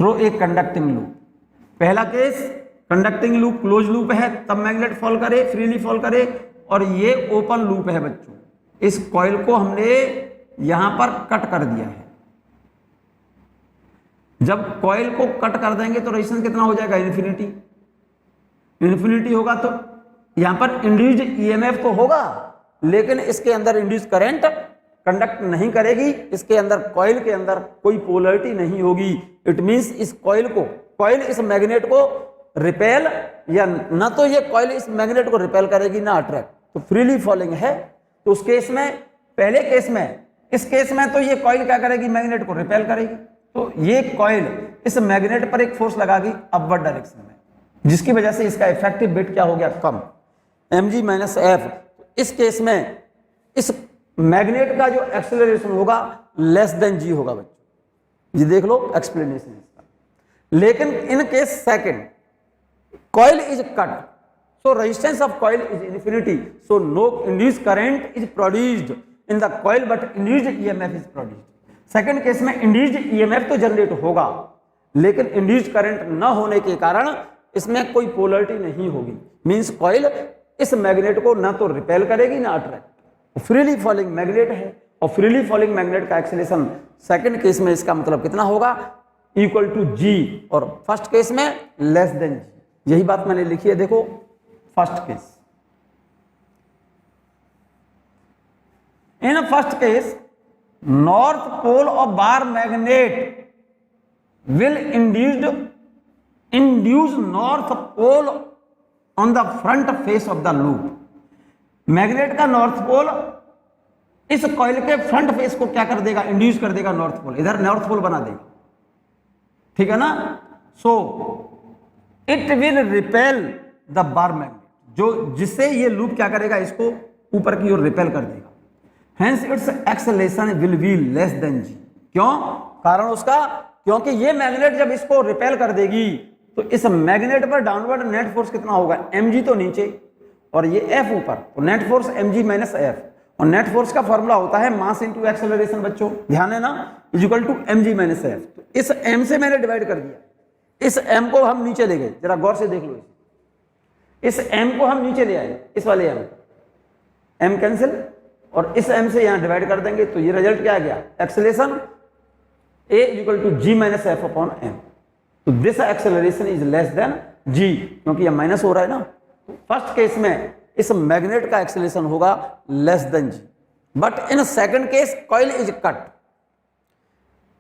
through a conducting loop. पहला case conducting loop, close loop है, तब मैग्नेट फॉल करे, फ्रीली फॉल करे, और ये ओपन लूप है बच्चों। इस कॉइल को हमने यहां पर कट कर दिया है। जब कॉइल को कट कर देंगे तो रेजिस्टेंस कितना हो जाएगा, इन्फिनिटी। इन्फिनिटी होगा तो यहां पर इंड्यूस्ड ईएमएफ तो होगा, लेकिन इसके अंदर इंड्यूस करंट कंडक्ट नहीं करेगी। इसके अंदर, कॉइल के अंदर कोई पोलरिटी नहीं होगी। इट मींस इस कॉइल इस मैग्नेट को रिपेल, या ना तो ये कॉइल इस मैग्नेट को रिपेल करेगी ना अट्रैक्ट। तो फ्रीली फॉलिंग है तो उस केस में, पहले केस में, इस केस में तो ये कॉइल क्या करेगी, मैग्नेट को रिपेल करेगी। तो ये कॉइल इस मैग्नेट पर एक फोर्स लगागी अपवर्ड डायरेक्शन में, जिसकी वजह से इसका इफेक्टिव वेट क्या हो गया, कम, mg माइनस एफ। इस केस में इस मैग्नेट का जो एक्सेलरेशन होगा लेस देन g होगा बच्चों। ये देख लो एक्सप्लेनेशन इसका। लेकिन in case second, coil is cut, so resistance of coil is infinity, so no induced current is produced in the coil but induced EMF is produced. Second case में induced EMF तो generate होगा, लेकिन induced current न होने के कारण इसमें कोई पोलरिटी नहीं होगी। मींस कॉइल इस मैग्नेट को ना तो रिपेल करेगी ना अट्रैक्ट। फ्रीली फॉलिंग मैग्नेट है, और फ्रीली फॉलिंग मैग्नेट का एक्सेलरेशन सेकंड केस में इसका मतलब कितना होगा, इक्वल टू g, और फर्स्ट केस में लेस देन g। यही बात मैंने लिखी है, देखो first case. In first case north pole of bar magnet will induce north pole on the front face of the loop. Magnet का नॉर्थ पोल इस कॉइल के फ्रंट फेस को क्या कर देगा, इंड्यूस कर देगा नॉर्थ पोल, इधर नॉर्थ पोल बना देगा, ठीक है ना। So it will repel the bar magnet, जो जिससे ये लूप क्या करेगा, इसको ऊपर की ओर रिपेल कर देगा। Hence its acceleration will be less than g. क्यों, कारण उसका, क्योंकि ये मैग्नेट जब इसको रिपेल कर देगी तो इस मैग्नेट पर डाउनवर्ड नेट फोर्स कितना होगा, mg तो नीचे और ये f ऊपर, तो net force mg minus f। और नेट फोर्स का फॉर्मूला होता है मास इनटू एक्सेलरेशन बच्चों, ध्यान है ना, is equal to mg minus f। तो इस m से मैंने डिवाइड कर दिया, इस m को हम नीचे ले गए, जरा गौर से देख लो, इस m को हम नीचे ले आए, इस वाले m कैंसिल, और इस m से यहां डिवाइड कर देंगे तो ये रिजल्ट क्या आ गया, acceleration a equal to g minus f upon m। तो this acceleration is less than g, क्योंकि यह माइनस हो रहा है ना। तो फर्स्ट केस में इस मैग्नेट का एक्सेलरेशन होगा less than g, but in second case coil is cut.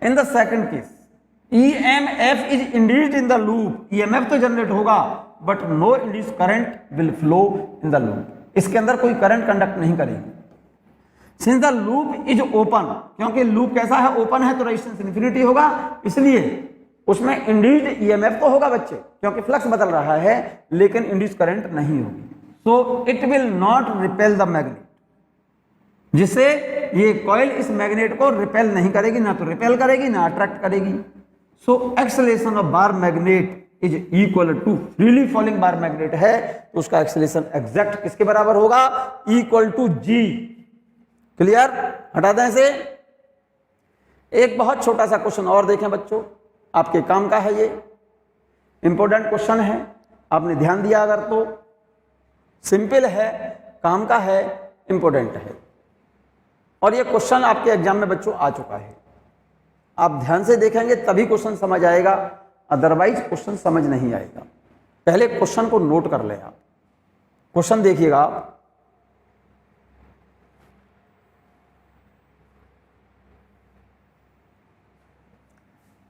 In the second case EMF is induced in the loop, EMF तो जनरेट होगा but no induced current will flow in the loop. इसके अंदर कोई current conduct नहीं करेगी। Since the loop is open, क्योंकि loop कैसा है, ओपन है, तो रेजिस्टेंस इन्फिनिटी होगा, इसलिए उसमें इंड्यूस्ड EMF तो होगा बच्चे, क्योंकि फ्लक्स बदल रहा है, लेकिन इंड्यूस्ड करंट नहीं होगी। So it will not repel the magnet, जिससे ये कॉइल इस मैग्नेट को रिपेल नहीं करेगी, ना तो रिपेल करेगी ना अट्रैक्ट करेगी। So acceleration of bar magnet is equal to, freely falling bar magnet है तो उसका एक्सेलरेशन एग्जैक्ट किसके बराबर होगा, इक्वल टू जी। क्लियर, हटा दें इसे। एक बहुत छोटा सा क्वेश्चन और देखें बच्चों, आपके काम का है, ये इंपॉर्टेंट क्वेश्चन है, आपने ध्यान दिया अगर तो, सिंपल है, काम का है, इंपॉर्टेंट है, और ये क्वेश्चन आपके एग्जाम में बच्चों आ चुका है। आप ध्यान से देखेंगे तभी क्वेश्चन समझ आएगा, अदरवाइज क्वेश्चन समझ नहीं आएगा। पहले क्वेश्चन को नोट कर ले आप, क्वेश्चन देखिएगा आप।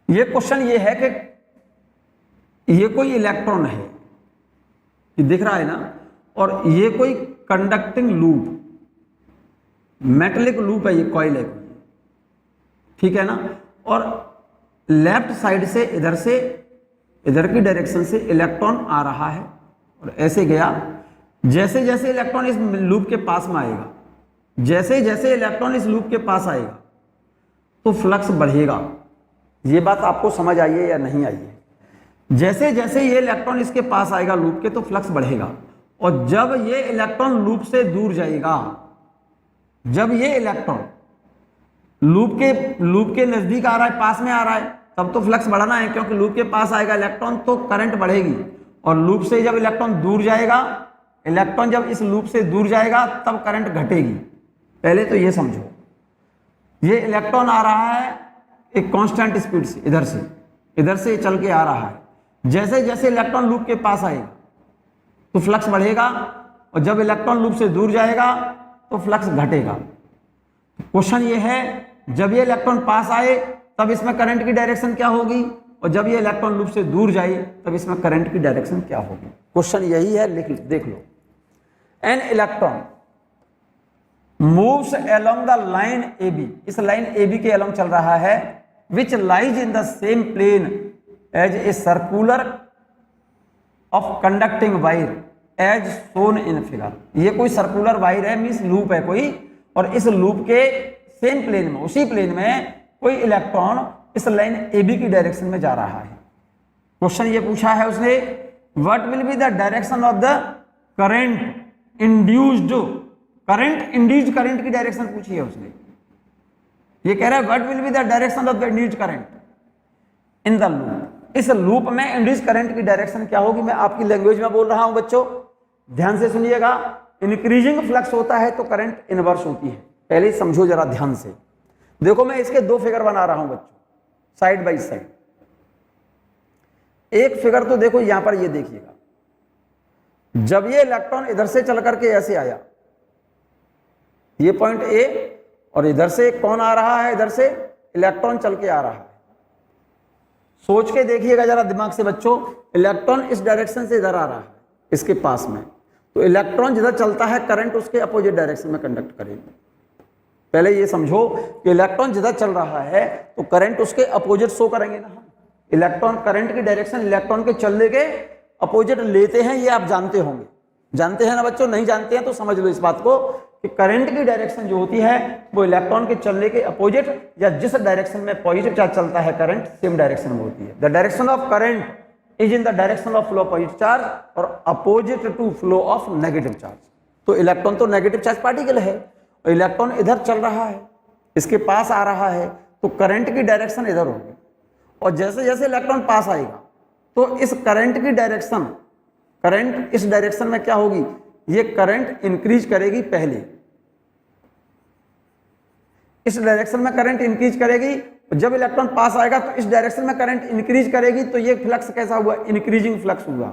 ये क्वेश्चन ये है कि ये कोई इलेक्ट्रॉन है, ये दिख रहा है ना, और ये कोई कंडक्टिंग लूप, मेटलिक लूप है, ये कॉइल है, ठीक है ना, और लेफ्ट साइड से इधर की डायरेक्शन से इलेक्ट्रॉन आ रहा है और ऐसे गया। जैसे जैसे इलेक्ट्रॉन इस लूप के पास में आएगा, जैसे जैसे इलेक्ट्रॉन इस लूप के पास आएगा तो फ्लक्स बढ़ेगा। ये बात आपको समझ आई है या नहीं आई है? जैसे जैसे ये इलेक्ट्रॉन इसके पास आएगा लूप के तो फ्लक्स बढ़ेगा, और जब ये इलेक्ट्रॉन लूप से दूर जाएगा, जब ये इलेक्ट्रॉन लूप के नजदीक आ रहा है, पास में आ रहा है, तब तो फ्लक्स बढ़ाना है, क्योंकि लूप के पास आएगा इलेक्ट्रॉन तो करंट बढ़ेगी। और लूप से जब इलेक्ट्रॉन दूर जाएगा, इलेक्ट्रॉन जब इस लूप से दूर जाएगा तब करंट घटेगी। पहले तो ये समझो, ये इलेक्ट्रॉन आ रहा है एक कांस्टेंट स्पीड से, इधर से चल के आ रहा है। जैसे जैसे इलेक्ट्रॉन लूप के पास आएगा तो फ्लक्स बढ़ेगा, और जब इलेक्ट्रॉन लूप से दूर जाएगा तो फ्लक्स घटेगा। क्वेश्चन ये है, जब ये इलेक्ट्रॉन पास आए तब इसमें करंट की डायरेक्शन क्या होगी, और जब ये इलेक्ट्रॉन लूप से दूर जाए तब इसमें करंट की डायरेक्शन क्या होगी। क्वेश्चन यही है, देख लो। An electron moves along the line A B, इस लाइन ए बी के अलोंग चल रहा है, which lies in the same plane as a circular of conducting wire as shown in figure. ये कोई सर्कुलर वायर है, मींस लूप है कोई, और इस लूप के सेम प्लेन में, उसी प्लेन में कोई इलेक्ट्रॉन इस लाइन ए बी की डायरेक्शन में जा रहा है। क्वेश्चन ये पूछा है उसने, what will be the direction of the current induced, current की डायरेक्शन पूछी है उसने। ये कह रहा है what will be the direction of the induced current in the loop. इस लूप में इंड्यूस्ड करंट की डायरेक्शन क्या होगी, मैं आपकी लैंग्वेज में बोल रहा हूं बच्चों, ध्यान से सुनिएगा। इंक्रीजिंग फ्लक्स होता है तो करंट इनवर्स होती है, पहले समझो जरा ध्यान से। देखो मैं इसके दो फिगर बना रहा हूं बच्चों, साइड बाय साइड। एक फिगर तो देखो यहां पर, ये देखिएगा, जब ये इलेक्ट्रॉन इधर से चल करके ऐसे आया, ये पॉइंट ए, और इधर से कौन आ रहा है, इधर से इलेक्ट्रॉन चल के आ रहा है। सोच के देखिएगा जरा दिमाग से बच्चों, इलेक्ट्रॉन इस डायरेक्शन से इधर आ रहा है इसके पास में, तो इलेक्ट्रॉन जिधर चलता है करंट उसके अपोजिट डायरेक्शन में कंडक्ट करेगा। पहले ये समझो कि इलेक्ट्रॉन जिधर चल रहा है तो करंट उसके अपोजिट शो करेंगे ना। इलेक्ट्रॉन करंट की डायरेक्शन इलेक्ट्रॉन के चलने के अपोजिट लेते हैं, ये आप जानते होंगे, जानते हैं ना बच्चों? नहीं जानते हैं तो समझ लो इस बात को कि करंट की डायरेक्शन जो होती है वो इलेक्ट्रॉन के चलने के अपोजिट, या जिस डायरेक्शन में पॉजिटिव चार्ज चलता है करंट, सेम डायरेक्शन में होती है। The direction of current is in the direction of flow of positive charge और opposite to flow of negative charge. तो इलेक्ट्रॉन तो नेगेटिव चार्ज पार्टिकल है, और इलेक्ट्रॉन इधर चल रहा है, इसके पास आ रहा है, तो करंट की डायरेक्शन इधर होगी, और जैसे जैसे इलेक्ट्रॉन पास आएगा तो इस करंट की डायरेक्शन, करंट इस डायरेक्शन में क्या होगी, ये करंट इंक्रीज करेगी। पहले इस डायरेक्शन में करंट इंक्रीज करेगी, जब इलेक्ट्रॉन पास आएगा तो इस डायरेक्शन में करंट इंक्रीज करेगी, तो ये फ्लक्स कैसा हुआ, इंक्रीजिंग फ्लक्स हुआ,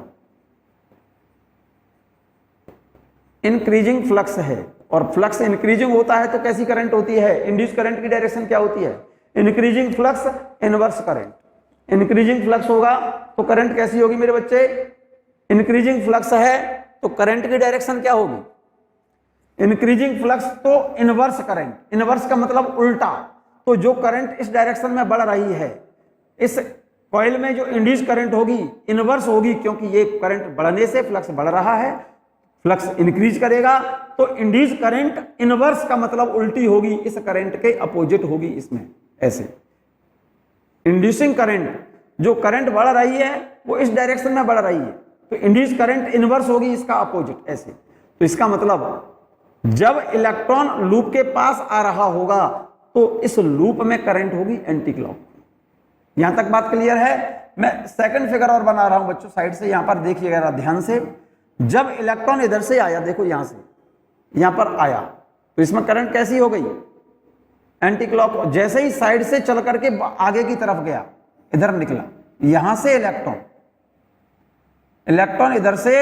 इंक्रीजिंग फ्लक्स है। और फ्लक्स इंक्रीजिंग होता है तो कैसी करंट होती है, इंड्यूस करंट की डायरेक्शन क्या होती है, increasing flux, inverse current. Increasing flux होगा तो करंट कैसी होगी मेरे बच्चे, इंक्रीजिंग फ्लक्स है तो करंट की डायरेक्शन क्या होगी, इंक्रीजिंग फ्लक्स तो इनवर्स करंट। इनवर्स का मतलब उल्टा, तो जो करंट इस डायरेक्शन में बढ़ रही है, इस कॉइल में जो इंड्यूस करंट होगी इनवर्स होगी, क्योंकि ये करंट बढ़ने से फ्लक्स बढ़ रहा है, फ्लक्स इंक्रीज करेगा, तो इंड्यूस करंट इनवर्स का मतलब उल्टी होगी, इस करंट के अपोजिट होगी इसमें, ऐसे। इंड्यूसिंग करंट, जो करंट बढ़ रही है वो इस डायरेक्शन में बढ़ रही है, तो इंड्यूस करंट इनवर्स होगी इसका अपोजिट ऐसे। तो इसका मतलब जब इलेक्ट्रॉन लूप के पास आ रहा होगा तो इस लूप में करंट होगी एंटी क्लॉक। यहां तक बात क्लियर है। मैं सेकंड फिगर और बना रहा हूं बच्चों, साइड से, यहां पर देखिएगा ध्यान से। जब इलेक्ट्रॉन इधर से आया, देखो यहां से यहां पर आया, तो इसमें करंट कैसी हो गई, एंटी क्लॉक। जैसे ही साइड से चल करके आगे की तरफ गया, इधर निकला, यहां से इलेक्ट्रॉन इधर से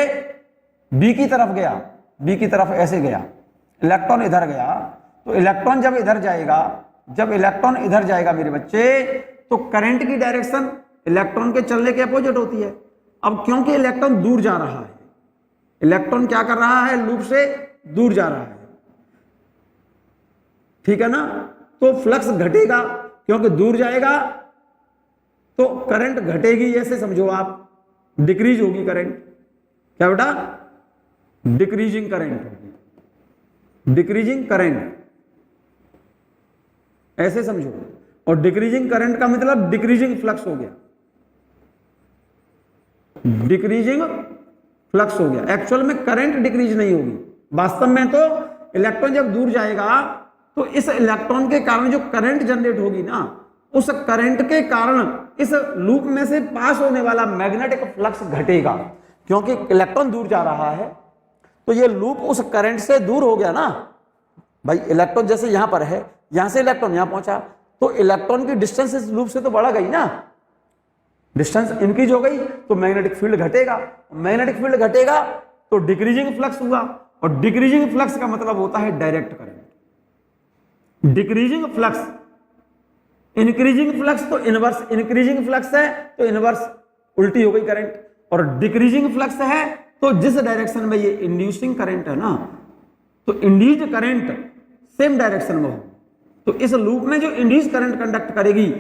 बी की तरफ गया, बी की तरफ ऐसे गया, इलेक्ट्रॉन इधर गया, तो इलेक्ट्रॉन जब इधर जाएगा, जब इलेक्ट्रॉन इधर जाएगा मेरे बच्चे, तो करंट की डायरेक्शन इलेक्ट्रॉन के चलने के अपोजिट होती है। अब क्योंकि इलेक्ट्रॉन दूर जा रहा है, इलेक्ट्रॉन क्या कर रहा है, लूप से दूर जा रहा है, ठीक है ना, तो फ्लक्स घटेगा, क्योंकि दूर जाएगा तो करंट घटेगी, ऐसे समझो आप, डिक्रीज होगी करंट। क्या बेटा, डिक्रीजिंग करंट होगी, डिक्रीजिंग करंट ऐसे समझो। और डिक्रीजिंग करंट का मतलब डिक्रीजिंग फ्लक्स हो गया, डिक्रीजिंग फ्लक्स हो गया। एक्चुअल में करंट डिक्रीज नहीं होगी, वास्तव में तो इलेक्ट्रॉन जब दूर जाएगा तो इस इलेक्ट्रॉन के कारण जो करंट जनरेट होगी ना, उस करंट के कारण इस लूप में से पास होने वाला मैग्नेटिक फ्लक्स घटेगा, क्योंकि इलेक्ट्रॉन दूर जा रहा है, तो ये लूप उस करंट से दूर हो गया ना भाई। इलेक्ट्रॉन जैसे यहां पर है, यहां से इलेक्ट्रॉन यहां पहुंचा, तो इलेक्ट्रॉन की डिस्टेंस इस लूप से तो बढ़ा गई ना, डिस्टेंस इंक्रीज हो गई, तो मैग्नेटिक फील्ड घटेगा, मैग्नेटिक फील्ड घटेगा तो डिक्रीजिंग फ्लक्स हुआ, और डिक्रीजिंग फ्लक्स का मतलब होता है direct current. Decreasing flux, increasing flux तो इनवर्स, इंक्रीजिंग फ्लक्स है तो इनवर्स उल्टी हो गई करंट, और डिक्रीजिंग फ्लक्स है तो जिस डायरेक्शन में ये इंड्यूसिंग करंट है ना, तो इंड्यूस्ड करंट सेम डायरेक्शन में हो, तो इस लूप में जो इंड्यूस करंट कंडक्ट करेगी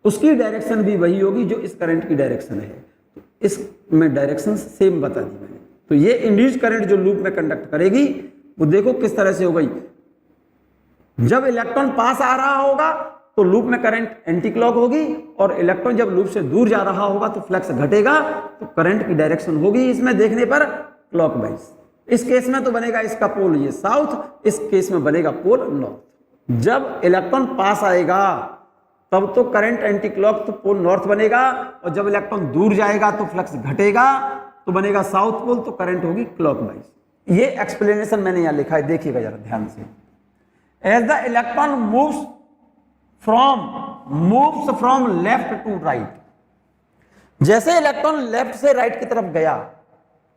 उसकी डायरेक्शन भी वही होगी जो इस करंट की डायरेक्शन है। तो इसमें डायरेक्शन सेम बता दी मैंने। तो ये इंड्यूस करंट जो लूप में कंडक्ट करेगी वो देखो किस तरह से हो गई। जब इलेक्ट्रॉन पास आ रहा होगा तो लूप में करंट एंटी क्लॉक होगी, और इलेक्ट्रॉन जब लूप से दूर जा रहा होगा तो फ्लक्स घटेगा, तो करंट की डायरेक्शन होगी इसमें देखने पर क्लॉकवाइज। इस केस में तो बनेगा इसका पोल ये साउथ, इस केस में बनेगा पोल नॉर्थ। जब इलेक्ट्रॉन पास आएगा तब तो करंट एंटी क्लॉक, तो पोल नॉर्थ बनेगा, और जब इलेक्ट्रॉन दूर जाएगा तो फ्लक्स घटेगा, तो बनेगा साउथ पोल, तो करंट होगी क्लॉकवाइज। ये एक्सप्लेनेशन मैंने यहां लिखा है, देखिएगा जरा ध्यान से। As the electron moves from left to right, जैसे इलेक्ट्रॉन लेफ्ट से राइट की तरफ गया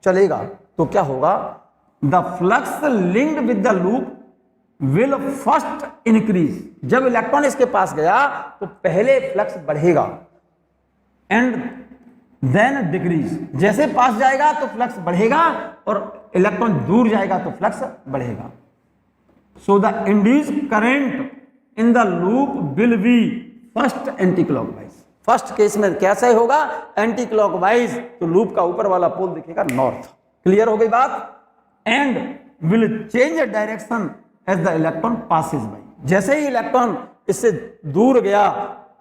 चलेगा तो क्या होगा, the flux linked with the loop will first increase. जब इलेक्ट्रॉन इसके पास गया तो पहले फ्लक्स बढ़ेगा, एंड देन डिक्रीज। जैसे पास जाएगा तो फ्लक्स बढ़ेगा, और इलेक्ट्रॉन दूर जाएगा तो फ्लक्स बढ़ेगा। So the induced current in the loop will be first anti clockwise. First case में कैसे होगा, एंटी क्लॉकवाइज, तो लूप का ऊपर वाला पोल दिखेगा नॉर्थ। क्लियर हो गई बात। And will change direction as the electron passes by. जैसे ही इलेक्ट्रॉन इससे दूर गया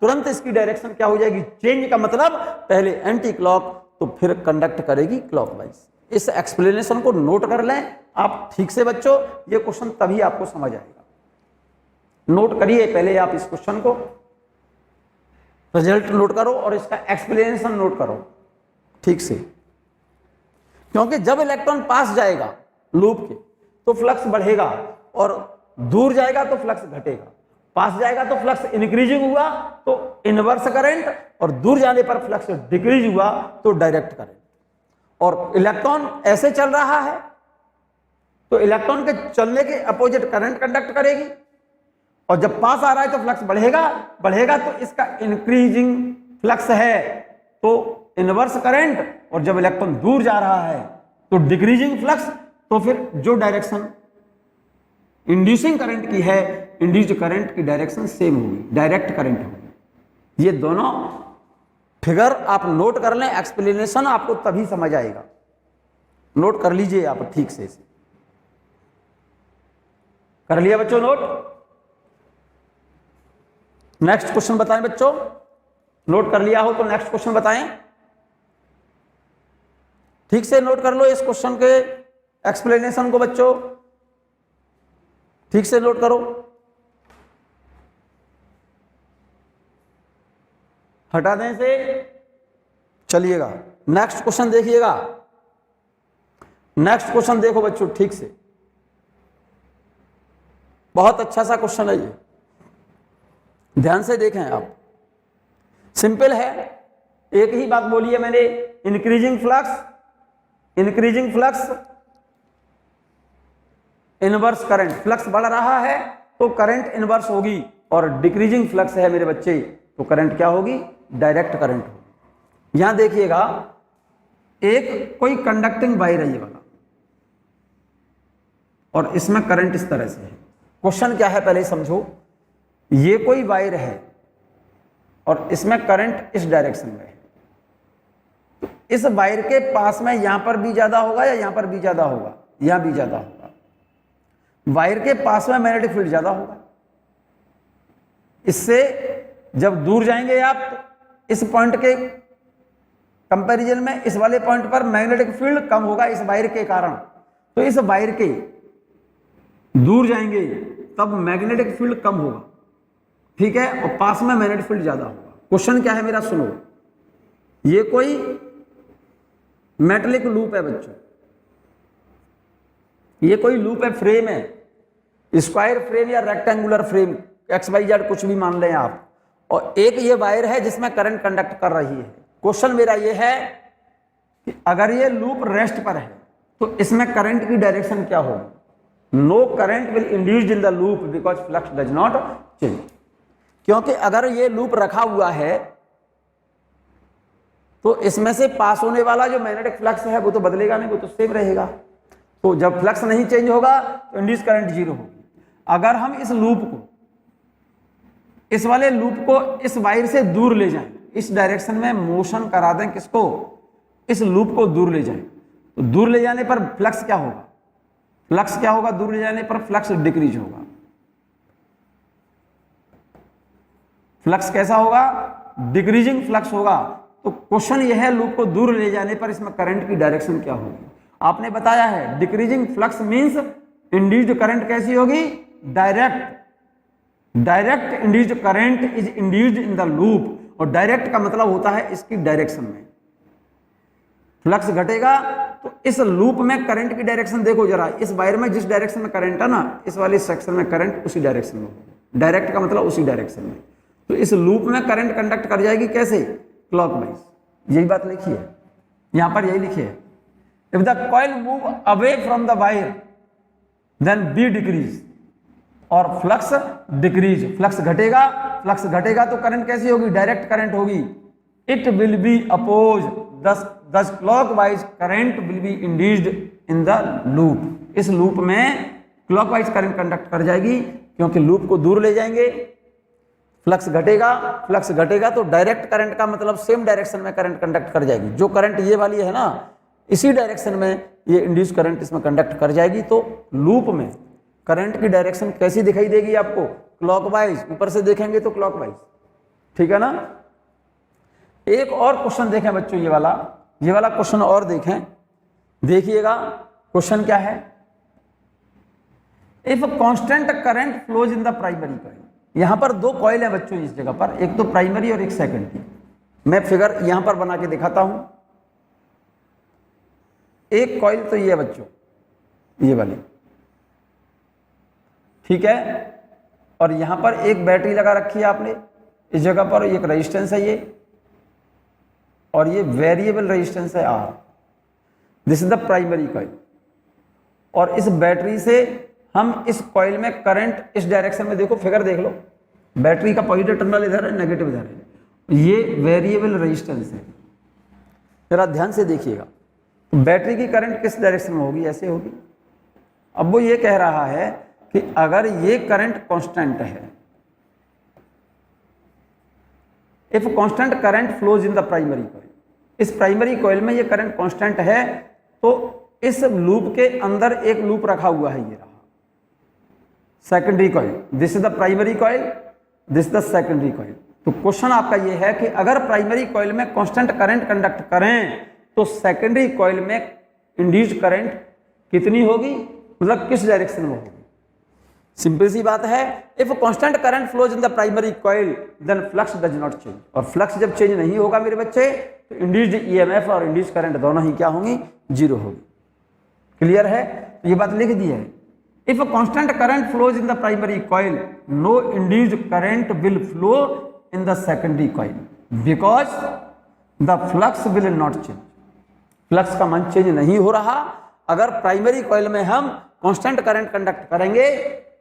तुरंत इसकी डायरेक्शन क्या हो जाएगी, चेंज का मतलब पहले एंटी क्लॉक तो फिर कंडक्ट करेगी क्लॉकवाइज। इस एक्सप्लेनेशन को नोट कर लें आप ठीक से बच्चों, ये क्वेश्चन तभी आपको समझ आएगा। नोट करिए पहले आप इस क्वेश्चन को, रिजल्ट नोट करो और इसका एक्सप्लेनेशन नोट करो ठीक से, क्योंकि जब इलेक्ट्रॉन पास जाएगा लूप के तो फ्लक्स बढ़ेगा, और दूर जाएगा तो फ्लक्स घटेगा। पास जाएगा तो फ्लक्स इंक्रीजिंग हुआ तो इनवर्स करंट, और दूर जाने पर फ्लक्स डिक्रीज हुआ तो डायरेक्ट करंट। और इलेक्ट्रॉन ऐसे चल रहा है तो इलेक्ट्रॉन के चलने के अपोजिट करंट कंडक्ट करेगी, और जब पास आ रहा है तो फ्लक्स बढ़ेगा तो इसका इंक्रीजिंग फ्लक्स है तो इनवर्स करंट, और जब इलेक्ट्रॉन दूर जा रहा है तो डिक्रीजिंग फ्लक्स, तो फिर जो डायरेक्शन इंड्यूसिंग करंट की है, इंड्यूस्ड करंट की डायरेक्शन सेम होगी, डायरेक्ट करंट होगी। ये दोनों फिगर आप नोट कर लें, एक्सप्लेनेशन आपको तभी समझ आएगा। नोट कर लीजिए आप ठीक से इसे। कर लिया बच्चों नोट। नेक्स्ट क्वेश्चन बताएं बच्चों। नोट कर लिया हो तो नेक्स्ट क्वेश्चन बताएं। ठीक से नोट कर लो इस क्वेश्चन के एक्सप्लेनेशन को बच्चों, ठीक से नोट करो। हटा दें से, चलिएगा नेक्स्ट क्वेश्चन देखिएगा। नेक्स्ट क्वेश्चन देखो बच्चों ठीक से, बहुत अच्छा सा क्वेश्चन है ये, ध्यान से देखें आप। सिंपल है, एक ही बात बोली है मैंने, increasing flux inverse current. Flux बढ़ रहा है तो करंट इनवर्स होगी, और डिक्रीजिंग फ्लक्स है मेरे बच्चे तो करंट क्या होगी, डायरेक्ट करंट होगी। यहां देखिएगा, एक कोई कंडक्टिंग वायर है ये वाला, और इसमें करंट इस तरह से है। क्वेश्चन क्या है पहले समझो, ये कोई वायर है और इसमें करंट इस डायरेक्शन में है, तो इस वायर के पास में यहां पर भी ज्यादा होगा या यहां पर भी ज्यादा होगा, यहां भी ज्यादा होगा। वायर के पास में मैग्नेटिक फील्ड ज्यादा होगा। इससे जब दूर जाएंगे आप तो इस पॉइंट के कंपैरिजन में इस वाले पॉइंट पर मैग्नेटिक फील्ड कम होगा इस वायर के कारण। तो इस वायर के दूर जाएंगे तब मैग्नेटिक फील्ड कम होगा, ठीक है, और पास में मैग्नेटिक फील्ड ज्यादा होगा। क्वेश्चन क्या है मेरा सुनो, ये कोई मेटलिक लूप है बच्चों, ये कोई लूप है, फ्रेम है, स्क्वायर फ्रेम या रेक्टेंगुलर फ्रेम, XYZ कुछ भी मान लें आप, और एक ये वायर है जिसमें करंट कंडक्ट कर रही है। क्वेश्चन मेरा ये है कि अगर ये लूप रेस्ट पर है तो इसमें करंट की डायरेक्शन क्या होगी। No current will induced in the loop because flux does not change. क्योंकि अगर ये लूप रखा हुआ है तो इसमें से पास होने वाला जो मैग्नेटिक फ्लक्स है वो तो बदलेगा नहीं, वो तो सेम रहेगा। तो जब फ्लक्स नहीं चेंज होगा तो इंड्यूस करंट जीरो होगी। अगर हम इस लूप को, इस वाले लूप को इस वायर से दूर ले जाएं, इस डायरेक्शन में मोशन करा दें, किसको, इस लूप को दूर ले जाएं, तो दूर ले जाने पर फ्लक्स क्या होगा, फ्लक्स क्या होगा, दूर ले जाने पर फ्लक्स डिक्रीज होगा। फ्लक्स कैसा होगा, डिक्रीजिंग फ्लक्स होगा। तो क्वेश्चन यह है, लूप को दूर ले जाने पर इसमें करंट की डायरेक्शन क्या होगी। आपने बताया है decreasing flux means induced current कैसी होगी, direct induced current is induced in the loop, और डायरेक्ट का मतलब होता है इसकी डायरेक्शन में। फ्लक्स घटेगा तो इस लूप में करंट की डायरेक्शन देखो जरा, इस वायर में जिस डायरेक्शन में करंट है ना, इस वाले सेक्शन में करंट उसी डायरेक्शन में होगा। डायरेक्ट का मतलब उसी डायरेक्शन में। तो इस लूप में करंट कंडक्ट कर जाएगी कैसे, क्लॉकवाइज। यही बात लिखी है यहां पर, यही लिखी है, if the coil move away from the wire then B decrease और फ्लक्स डिक्रीज। फ्लक्स घटेगा तो करंट कैसी होगी, डायरेक्ट करंट होगी। It will be oppose this clockwise current will be induced in the loop. इस लूप में clockwise current conduct कर जाएगी, क्योंकि लूप को दूर ले जाएंगे। फ्लक्स घटेगा तो डायरेक्ट करंट का मतलब सेम डायरेक्शन में करंट कंडक्ट कर जाएगी। जो करंट ये वाली है ना, इसी डायरेक्शन में ये इंड्यूस करंट इसमें कंडक्ट कर जाएगी। तो लूप में करंट की डायरेक्शन कैसी दिखाई देगी आपको, क्लॉकवाइज। ऊपर से देखेंगे तो क्लॉकवाइज, ठीक है ना। एक और क्वेश्चन देखें बच्चों, ये वाला क्वेश्चन और देखें, देखिएगा क्वेश्चन क्या है। If constant current flows in the primary coil. यहां पर दो कॉइल है बच्चों इस जगह पर, एक तो प्राइमरी और एक सेकेंडरी। मैं फिगर यहां पर बना के दिखाता हूं। एक कॉइल तो ये है बच्चों, ये वाली, ठीक है, और यहां पर एक बैटरी लगा रखी है आपने इस जगह पर, एक रेजिस्टेंस है ये, और ये वेरिएबल रेजिस्टेंस है R। This is the primary coil. और इस बैटरी से हम इस कॉइल में करंट इस डायरेक्शन में, देखो फिगर देख लो, बैटरी का पॉजिटिव टर्मिनल इधर है, नेगेटिव इधर है, ये वेरिएबल रेजिस्टेंस है। जरा ध्यान से देखिएगा, बैटरी की करंट किस डायरेक्शन में होगी, ऐसे होगी। अब वो ये कह रहा है कि अगर ये करंट कांस्टेंट है, if constant current flows in the primary coil, इस प्राइमरी कॉइल में ये करंट कांस्टेंट है, तो इस लूप के अंदर एक लूप रखा हुआ है, ये रहा secondary coil. This is the primary coil, this is the secondary coil. तो क्वेश्चन आपका ये है कि अगर प्राइमरी कॉइल में कांस्टेंट करंट कंडक्ट करें तो सेकेंडरी कॉइल में इंड्यूस्ड करंट कितनी होगी, मतलब किस डायरेक्शन में होगी। सिंपल सी बात है, if constant current flows in the primary coil then flux does not change, और फ्लक्स जब चेंज नहीं होगा मेरे बच्चे तो इंड्यूस्ड ईएमएफ और इंड्यूस्ड करंट दोनों ही क्या होंगी, जीरो होगी। क्लियर है, तो ये बात लिख दी है। If constant current flows in the primary coil no induced current will flow in the secondary coil because the flux will not change, flux का मान चेंज नहीं हो रहा। अगर प्राइमरी कॉइल में हम कांस्टेंट करंट कंडक्ट करेंगे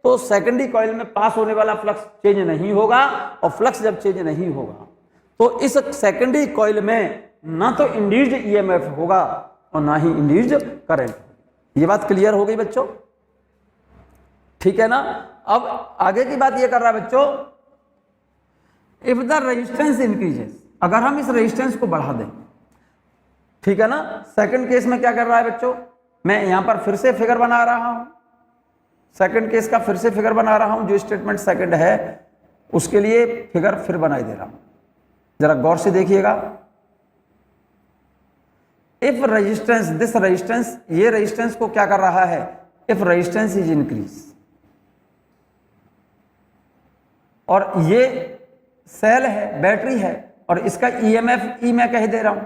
तो सेकेंडरी कॉइल में पास होने वाला फ्लक्स चेंज नहीं होगा, और फ्लक्स जब चेंज नहीं होगा तो इस सेकेंडरी कॉइल में ना तो इंड्यूस्ड ईएमएफ होगा और ना ही इंड्यूस्ड करंट। ये बात क्लियर हो गई बच्चों, ठीक है ना। अब आगे की बात ये कर रहा है बच्चों, इफ द रेजिस्टेंस इंक्रीजेस, अगर हम इस रेजिस्टेंस को बढ़ा दें, ठीक है ना। सेकंड केस में क्या कर रहा है बच्चों, मैं यहां पर फिर से फिगर बना रहा हूं, सेकंड केस का फिर से फिगर बना रहा हूं, जो स्टेटमेंट सेकंड है उसके लिए फिगर फिर बनाई दे रहा हूं, जरा गौर से देखिएगा। इफ रेजिस्टेंस, दिस रेजिस्टेंस, ये रेजिस्टेंस को क्या कर रहा है, इफ रेजिस्टेंस इज इंक्रीज, और ये सेल है, बैटरी है, और इसका ईएमएफ ई मैं कह दे रहा हूं,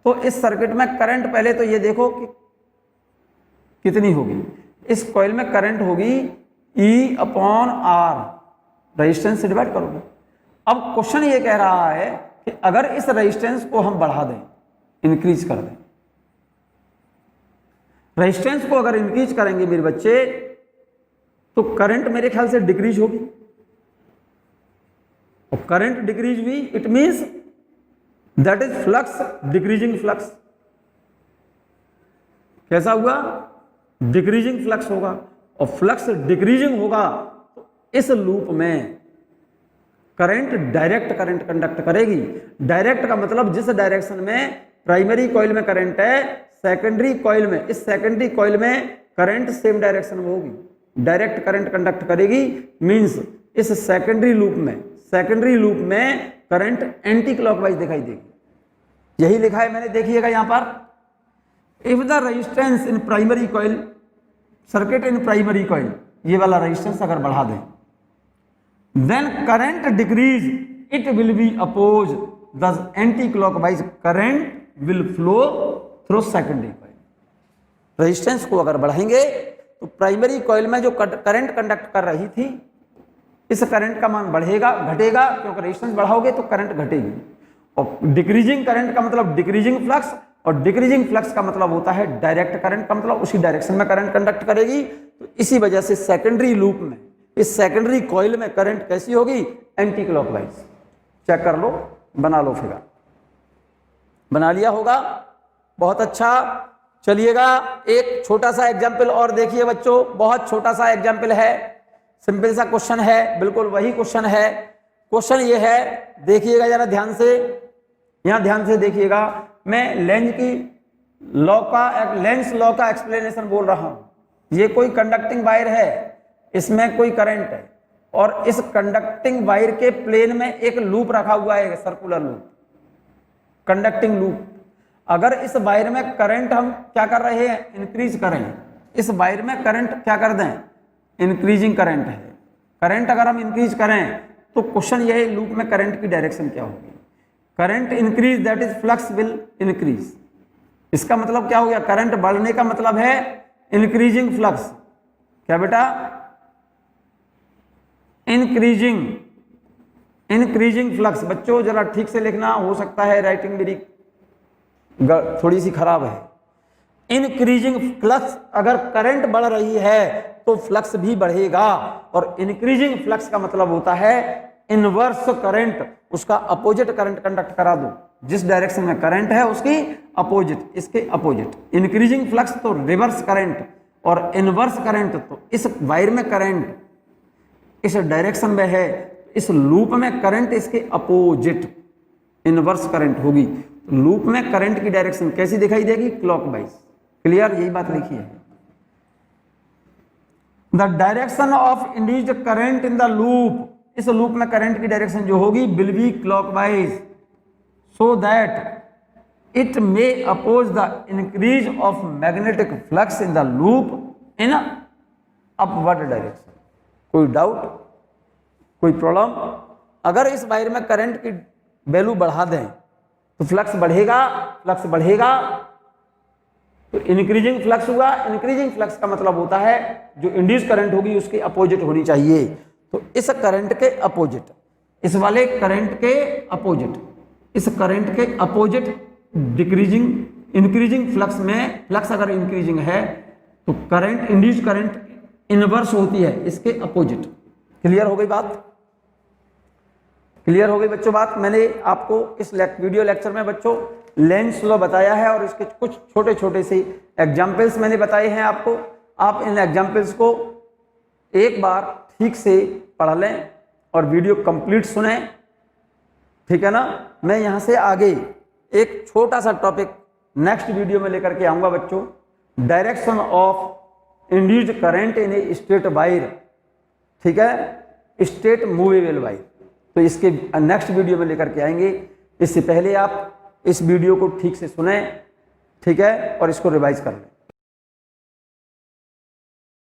तो इस सर्किट में करंट पहले तो ये देखो कि कितनी होगी, इस कॉइल में करंट होगी E अपॉन R, रेजिस्टेंस से डिवाइड करोगे। अब क्वेश्चन ये कह रहा है कि अगर इस रेजिस्टेंस को हम बढ़ा दें, इंक्रीज कर दें, रेजिस्टेंस को अगर इंक्रीज करेंगे मेरे बच्चे तो करंट मेरे ख्याल से डिक्रीज होगी, और करंट डिक्रीज हुई it means that is flux decreasing flux. कैसा हुआ, डिक्रीजिंग फ्लक्स होगा, और फ्लक्स डिक्रीजिंग होगा तो इस लूप में करंट डायरेक्ट करंट कंडक्ट करेगी। डायरेक्ट का मतलब जिस डायरेक्शन में प्राइमरी कॉइल में करंट है, सेकेंडरी कॉइल में, इस सेकेंडरी कॉइल में करंट सेम डायरेक्शन में होगी, डायरेक्ट करंट कंडक्ट करेगी। मींस इस सेकेंडरी लूप में करंट एंटी क्लॉकवाइज दिखाई देगी। यही लिखा है मैंने, देखिएगा यहां पर, if the resistance in primary coil, circuit in primary coil, ये वाला रेजिस्टेंस अगर बढ़ा दें, then current decrease it will be oppose the anti clockwise current will flow through secondary coil. Resistance को अगर बढ़ाएंगे तो प्राइमरी कॉइल में जो करंट कंडक्ट कर रही थी, इस करंट का मान बढ़ेगा, घटेगा, क्योंकि रेजिस्टेंस बढ़ाओगे तो करंट घटेगी, और डिक्रीजिंग करंट का मतलब डिक्रीजिंग फ्लक्स, और डिक्रीजिंग फ्लक्स का मतलब होता है डायरेक्ट करंट का मतलब उसी डायरेक्शन में करंट कंडक्ट करेगी। तो इसी वजह से सेकेंडरी लूप में, इस सेकेंडरी कॉइल में करंट कैसी होगी, एंटी क्लॉकवाइज। चेक कर लो, बना लो फिगर, बना लिया होगा, बहुत अच्छा। चलिएगा एक छोटा सा एग्जाम्पल और देखिए बच्चों, बहुत छोटा सा एग्जाम्पल है, सिंपल सा क्वेश्चन है, बिल्कुल वही क्वेश्चन है। क्वेश्चन ये है, देखिएगा जरा ध्यान से, यहां ध्यान से देखिएगा। मैं लेंस लॉ का एक्सप्लेनेशन बोल रहा हूं। ये कोई कंडक्टिंग वायर है, इसमें कोई करंट है, और इस कंडक्टिंग वायर के प्लेन में एक लूप रखा हुआ है, सर्कुलर लूप, कंडक्टिंग लूप। अगर इस वायर में करंट हम क्या कर रहे हैं, इंक्रीज करें, इस वायर में करंट क्या कर दें, इंक्रीजिंग करंट है। करंट अगर हम इंक्रीज करें तो क्वेश्चन यह है, लूप में करंट की डायरेक्शन क्या होगी, current increase that is flux will increase. इसका मतलब क्या हो गया, करंट बढ़ने का मतलब है इंक्रीजिंग फ्लक्स। क्या बेटा, इंक्रीजिंग फ्लक्स। बच्चों जरा ठीक से लिखना, हो सकता है राइटिंग मेरी थोड़ी सी खराब है। इंक्रीजिंग फ्लक्स, अगर करंट बढ़ रही है तो फ्लक्स भी बढ़ेगा, और इंक्रीजिंग फ्लक्स का मतलब होता है इनवर्स करंट, उसका अपोजिट करंट कंडक्ट करा दो, जिस डायरेक्शन में करंट है उसकी अपोजिट, इसके अपोजिट। इंक्रीजिंग फ्लक्स तो रिवर्स करंट, और इनवर्स करंट तो इस वायर में करंट इस डायरेक्शन में है, इस लूप में करंट इसके अपोजिट इनवर्स करंट होगी। लूप में करंट की डायरेक्शन कैसी दिखाई देगी, क्लॉकवाइज। क्लियर, यही बात लिखी है। The direction of induced current in the loop इस लूप में करंट की डायरेक्शन जो होगी will be clockwise, so that it may oppose the increase of magnetic flux in the loop in upward direction. कोई डाउट, कोई problem? अगर इस wire में करंट की वैल्यू बढ़ा दें तो फ्लक्स बढ़ेगा, फ्लक्स बढ़ेगा तो इंक्रीजिंग फ्लक्स हुआ। इंक्रीजिंग फ्लक्स का मतलब होता है जो इंड्यूस करंट होगी उसकी अपोजिट होनी चाहिए। तो इस करंट के अपोजिट, इस वाले करंट के अपोजिट, इस करंट के अपोजिट डिक्रीजिंग इंक्रीजिंग फ्लक्स में, फ्लक्स अगर इंक्रीजिंग है तो करंट, इंड्यूस करंट इनवर्स होती है इसके अपोजिट। क्लियर हो गई बात? क्लियर हो गई बच्चों बात? मैंने आपको इस वीडियो लेक्चर में बच्चों लेंस लॉ बताया है और इसके कुछ छोटे छोटे से एग्जाम्पल्स मैंने बताए हैं आपको। आप इन एग्जाम्पल्स को एक बार ठीक से पढ़ लें और वीडियो कंप्लीट सुने, ठीक है ना। मैं यहाँ से आगे एक छोटा सा टॉपिक नेक्स्ट वीडियो में लेकर के आऊँगा बच्चों, direction of induced current in A state wire, ठीक है, स्टेट मूवेबल वायर। तो इसके नेक्स्ट वीडियो में लेकर के आएंगे। इससे पहले आप इस वीडियो को ठीक से सुने, ठीक है, और इसको रिवाइज कर लें।